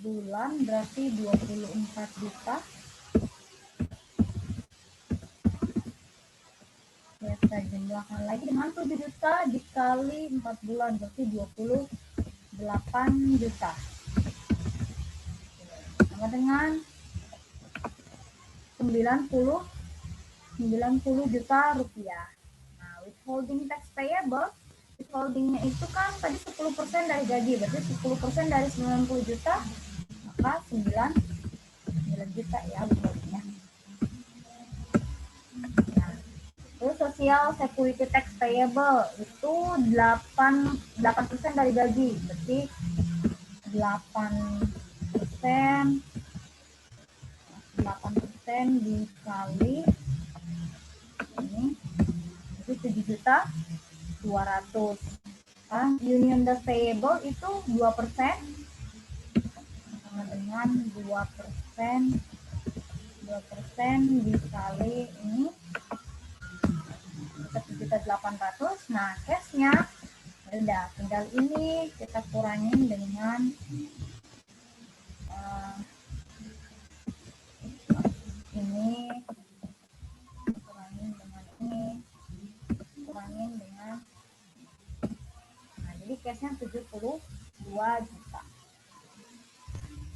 bulan berarti 24 juta. Kita jumlahkan lagi dengan 7 juta dikali 4 bulan berarti 28 juta. Sama dengan 90 90 juta rupiah. Nah, withholding tax payable, withholdingnya itu kan tadi 10% dari gaji, berarti 10% dari 90 juta, maka 9 juta ya withholdingnya. Nah, terus social security tax payable itu 8% dari gaji, berarti 8% dikali ini itu 7 juta 200. Union tax payable itu 2% sama dengan 2% dikali ini 1.800.000. Nah, cashnya udah tinggal ini kita kurangin dengan ini, kurangin dengan nah, jadi cashnya 72 juta.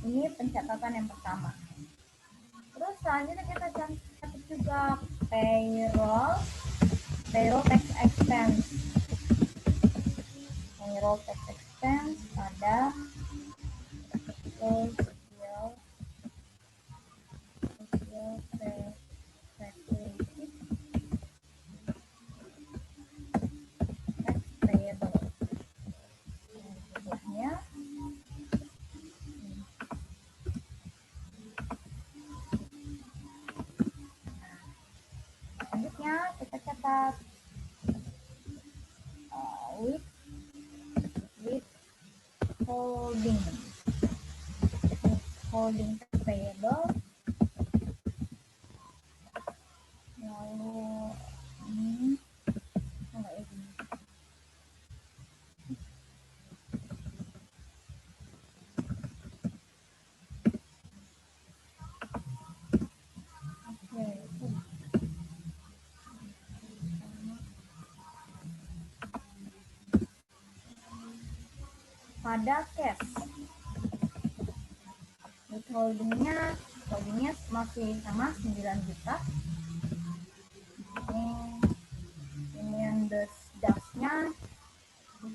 Ini pencatatan yang pertama. Terus selanjutnya kita catat juga payroll tax expense. Payroll tax expense pada social security tax payable. Jumlahnya selanjutnya kita catat withholding tax payable, lalu ini enggak ini. Pada cash withholdingnya masih sama 9 juta. Ini yang dasnya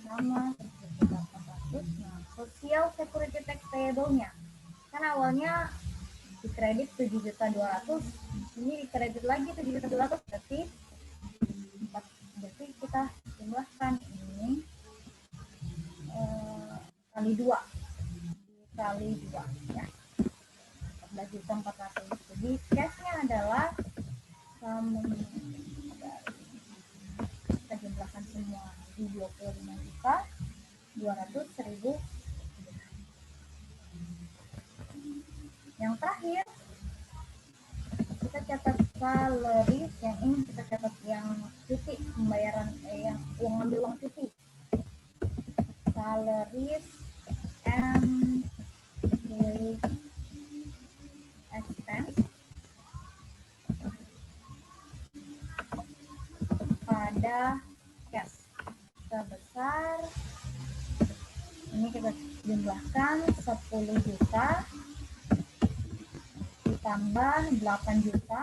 sama 1.800. Nah, social security tax payable-nya kan awalnya dikredit 7.200.000, ini dikredit lagi 7.200.000, berarti kita jumlahkan ini kali 2 ya, 14.400.000. Jadi cashnya adalah kita jumlahkan semua di 25.200.000. Yang terakhir kita catat salaries, yang ini kita catat yang cuti, pembayaran yang uang cuti, salaries and wage expense pada cash sebesar ini kita jumlahkan 10 juta ditambah 8 juta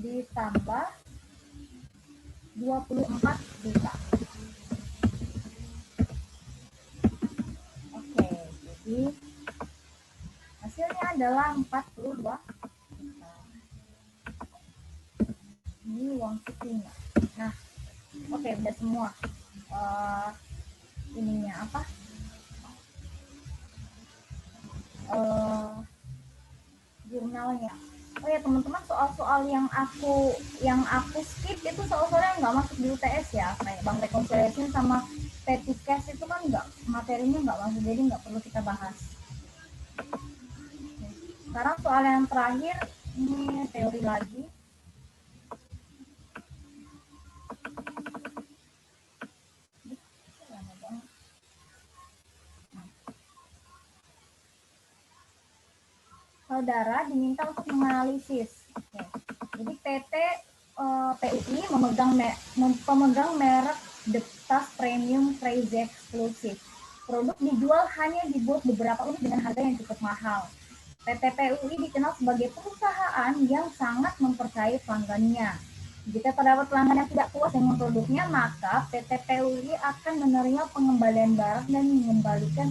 ditambah 24 juta. Oke, jadi hasilnya adalah 42 juta. Ini uang cutinya. Nah, oke, udah semua. Ininya apa? Jurnalnya. Oh ya teman-teman, soal-soal yang aku skip itu soal-soal yang nggak masuk di UTS ya, kayak bank reconciliation sama petty cash itu kan nggak, materinya nggak masuk, jadi nggak perlu kita bahas. Sekarang soal yang terakhir ini teori lagi. Saudara diminta untuk menganalisis. Oke. Jadi PT PUI pemegang merek Deptas Premium Crazy Exclusive. Produk dijual hanya dibuat beberapa unit dengan harga yang cukup mahal. PT PUI dikenal sebagai perusahaan yang sangat mempercayai pelanggannya. Jika terdapat pelanggan yang tidak puas dengan produknya, maka PT PUI akan menerima pengembalian barang dan mengembalikan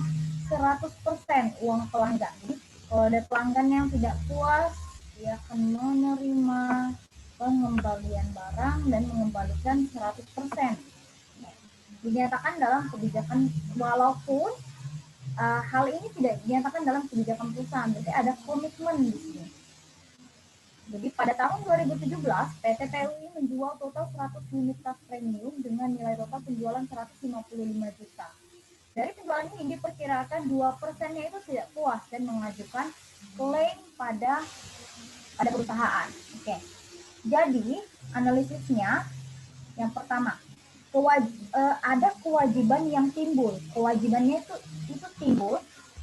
100% uang pelanggan. Jadi, kalau ada pelanggan yang tidak puas, dia akan menerima pengembalian barang dan mengembalikan 100%. Dinyatakan dalam kebijakan, walaupun hal ini tidak dinyatakan dalam kebijakan perusahaan, jadi ada komitmen di sini. Jadi pada tahun 2017, PT PUI menjual total 100 unit tas premium dengan nilai total penjualan 155 juta. Dari penjualan ini diperkirakan 2%-nya itu tidak puas dan mengajukan klaim pada perusahaan. Oke. Jadi analisisnya yang pertama, ada kewajiban yang timbul. Kewajibannya itu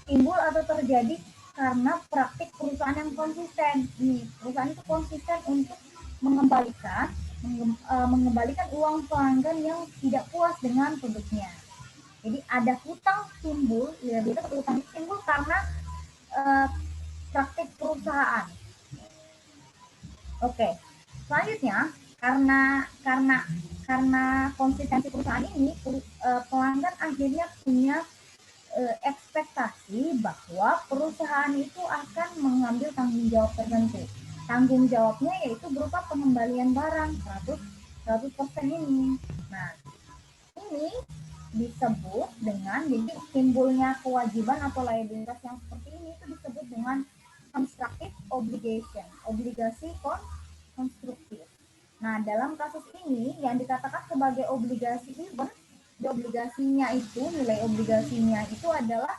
timbul atau terjadi karena praktik perusahaan yang konsisten. Perusahaan itu konsisten untuk mengembalikan uang pelanggan yang tidak puas dengan produknya. Jadi ada hutang timbul, ya hutang timbul karena praktik perusahaan. Oke, selanjutnya karena konsistensi perusahaan ini, pelanggan akhirnya punya ekspektasi bahwa perusahaan itu akan mengambil tanggung jawab tertentu. Tanggung jawabnya yaitu berupa pengembalian barang 100% ini. Nah, ini disebut dengan, jadi timbulnya kewajiban atau liabilitas yang seperti ini itu disebut dengan constructive obligation, obligasi konstruktif. Nah, dalam kasus ini yang dikatakan sebagai obligasi even, obligasinya itu, nilai obligasinya itu adalah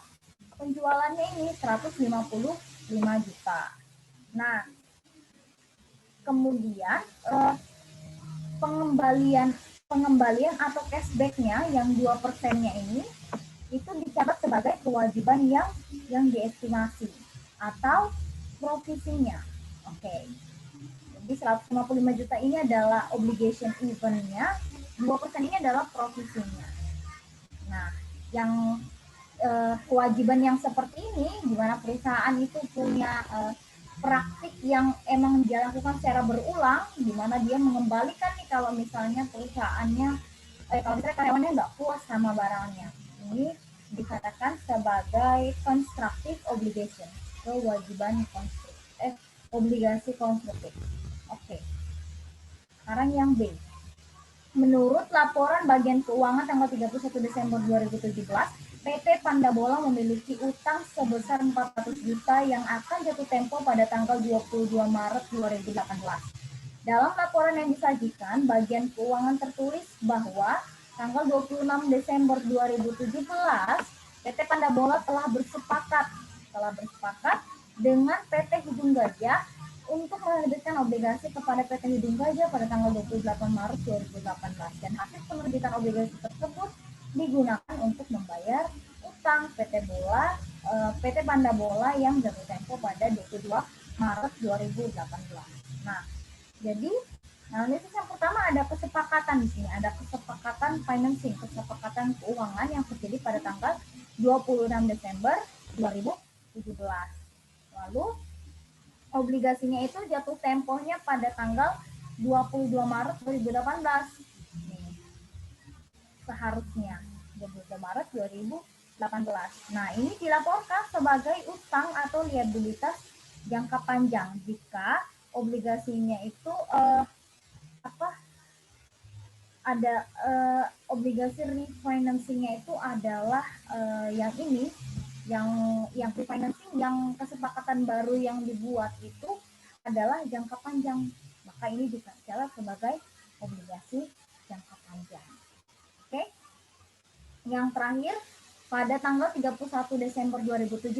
penjualannya ini 155 juta. Nah, kemudian pengembalian atau cashback-nya yang 2%-nya ini itu dicatat sebagai kewajiban yang diestimasi atau provisinya. Oke. Jadi 155 juta ini adalah obligation event-nya, 2% ini adalah provisinya. Nah, yang kewajiban yang seperti ini, di mana perusahaan itu punya praktik yang emang dia lakukan secara berulang, di mana dia mengembalikan nih kalau misalnya perusahaannya, kalau misalnya karyawannya nggak puas sama barangnya. Ini dikatakan sebagai constructive obligation, kewajiban obligasi konstruktif. Oke. Sekarang yang B. Menurut laporan bagian keuangan tanggal 31 Desember 2017, PT Pandabola memiliki utang sebesar 400 juta yang akan jatuh tempo pada tanggal 22 Maret 2018. Dalam laporan yang disajikan, bagian keuangan tertulis bahwa tanggal 26 Desember 2017, PT Pandabola telah bersepakat dengan PT Hidung Gajah untuk menerbitkan obligasi kepada PT Hidung Gajah pada tanggal 28 Maret 2018, dan hasil penerbitan obligasi tersebut digunakan untuk membayar utang PT Pandabola yang jatuh tempo pada 22 Maret 2018. Nah, jadi analisis yang pertama ada kesepakatan di sini, ada kesepakatan financing, kesepakatan keuangan yang terjadi pada tanggal 26 Desember 2017. Lalu obligasinya itu jatuh temponya pada tanggal 22 Maret 2018. Nih, seharusnya 22 Maret 2018. Nah, ini dilaporkan sebagai utang atau liabilitas jangka panjang jika obligasinya itu ada obligasi refinancingnya itu adalah yang ini, yang refinancing, yang kesepakatan baru yang dibuat itu adalah jangka panjang, maka ini dicatat sebagai obligasi jangka panjang. Oke. Yang terakhir, pada tanggal 31 Desember 2017,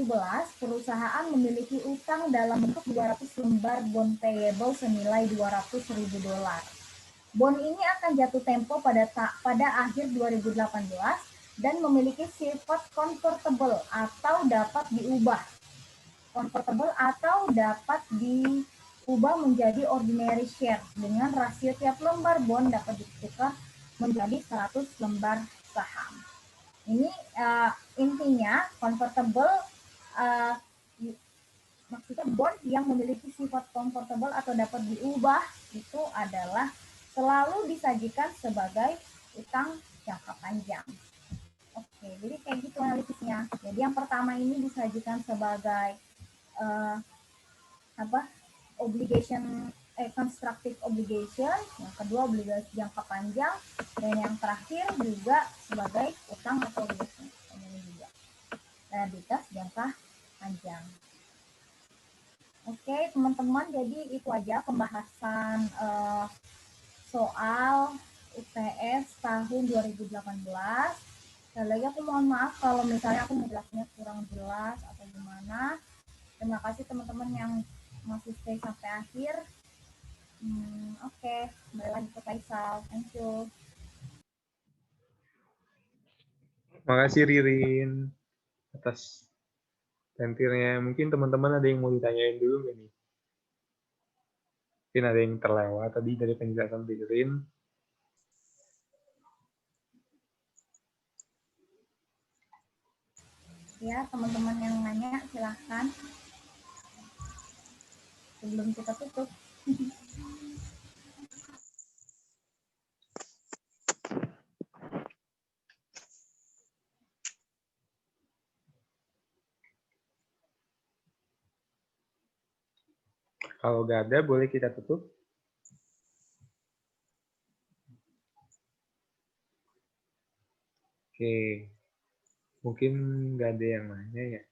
perusahaan memiliki utang dalam bentuk 200 lembar bond payable senilai $200.000. Bond ini akan jatuh tempo pada akhir 2018 dan memiliki sifat convertible atau dapat diubah menjadi ordinary share dengan rasio tiap lembar bond dapat ditukar menjadi 100 lembar saham. Ini intinya convertible maksudnya bond yang memiliki sifat convertible atau dapat diubah itu adalah selalu disajikan sebagai utang jangka panjang. Oke, jadi kayak gitu analisisnya. Jadi yang pertama ini disajikan sebagai obligation, constructive obligation, yang kedua obligasi jangka panjang, dan yang terakhir juga sebagai utang atau obligasi ini juga liabilitas jangka panjang. Oke teman-teman, jadi itu aja pembahasan soal UTS tahun 2018. Sekali lagi aku mohon maaf kalau misalnya aku menjelaskannya kurang jelas atau gimana. Terima kasih teman-teman yang masih stay sampai akhir. Oke, kembali lagi ke Faisal. Thank you. Makasih Ririn atas tentirnya. Mungkin teman-teman ada yang mau ditanyain dulu nggak nih? Mungkin ada yang terlewat tadi dari penjelasan Ririn. Ya, teman-teman yang nanya silahkan. Sebelum kita tutup. Kalau nggak ada, boleh kita tutup. Oke, mungkin nggak ada yang nanya ya.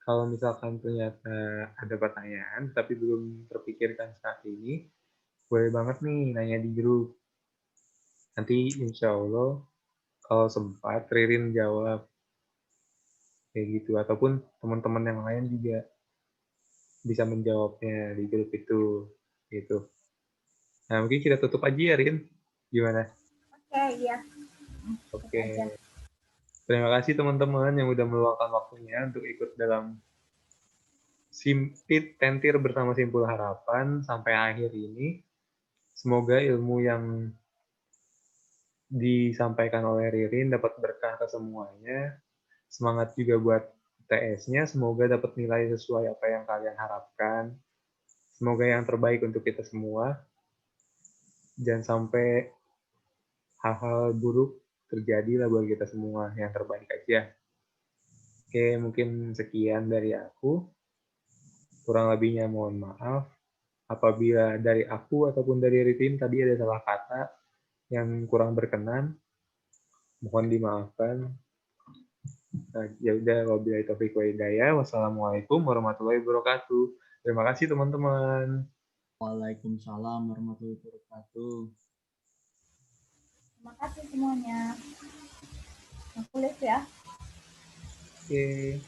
Kalau misalkan ternyata ada pertanyaan tapi belum terpikirkan saat ini, boleh banget nih nanya di grup. Nanti insya Allah kalau sempat Ririn jawab kayak gitu, ataupun teman-teman yang lain juga bisa menjawabnya di grup itu gitu. Nah mungkin kita tutup aja ya Rin, gimana? Oke, iya. Oke. Terima kasih teman-teman yang udah meluangkan waktunya untuk ikut dalam Simpit Tentir bersama Simpul Harapan sampai akhir ini. Semoga ilmu yang disampaikan oleh Ririn dapat berkah ke semuanya. Semangat juga buat TS-nya, semoga dapat nilai sesuai apa yang kalian harapkan. Semoga yang terbaik untuk kita semua. Jangan sampai hal-hal buruk terjadi lah buat kita semua, yang terbaik aja. Oke, mungkin sekian dari aku. Kurang lebihnya mohon maaf. Apabila dari aku ataupun dari Ritin tadi ada salah kata yang kurang berkenan, mohon dimaafkan. Nah, ya udah, wabillahi taufiq wa hidayah. Wassalamualaikum warahmatullahi wabarakatuh. Terima kasih teman-teman. Waalaikumsalam warahmatullahi wabarakatuh. Terima kasih semuanya. Aku lihat ya. Oke.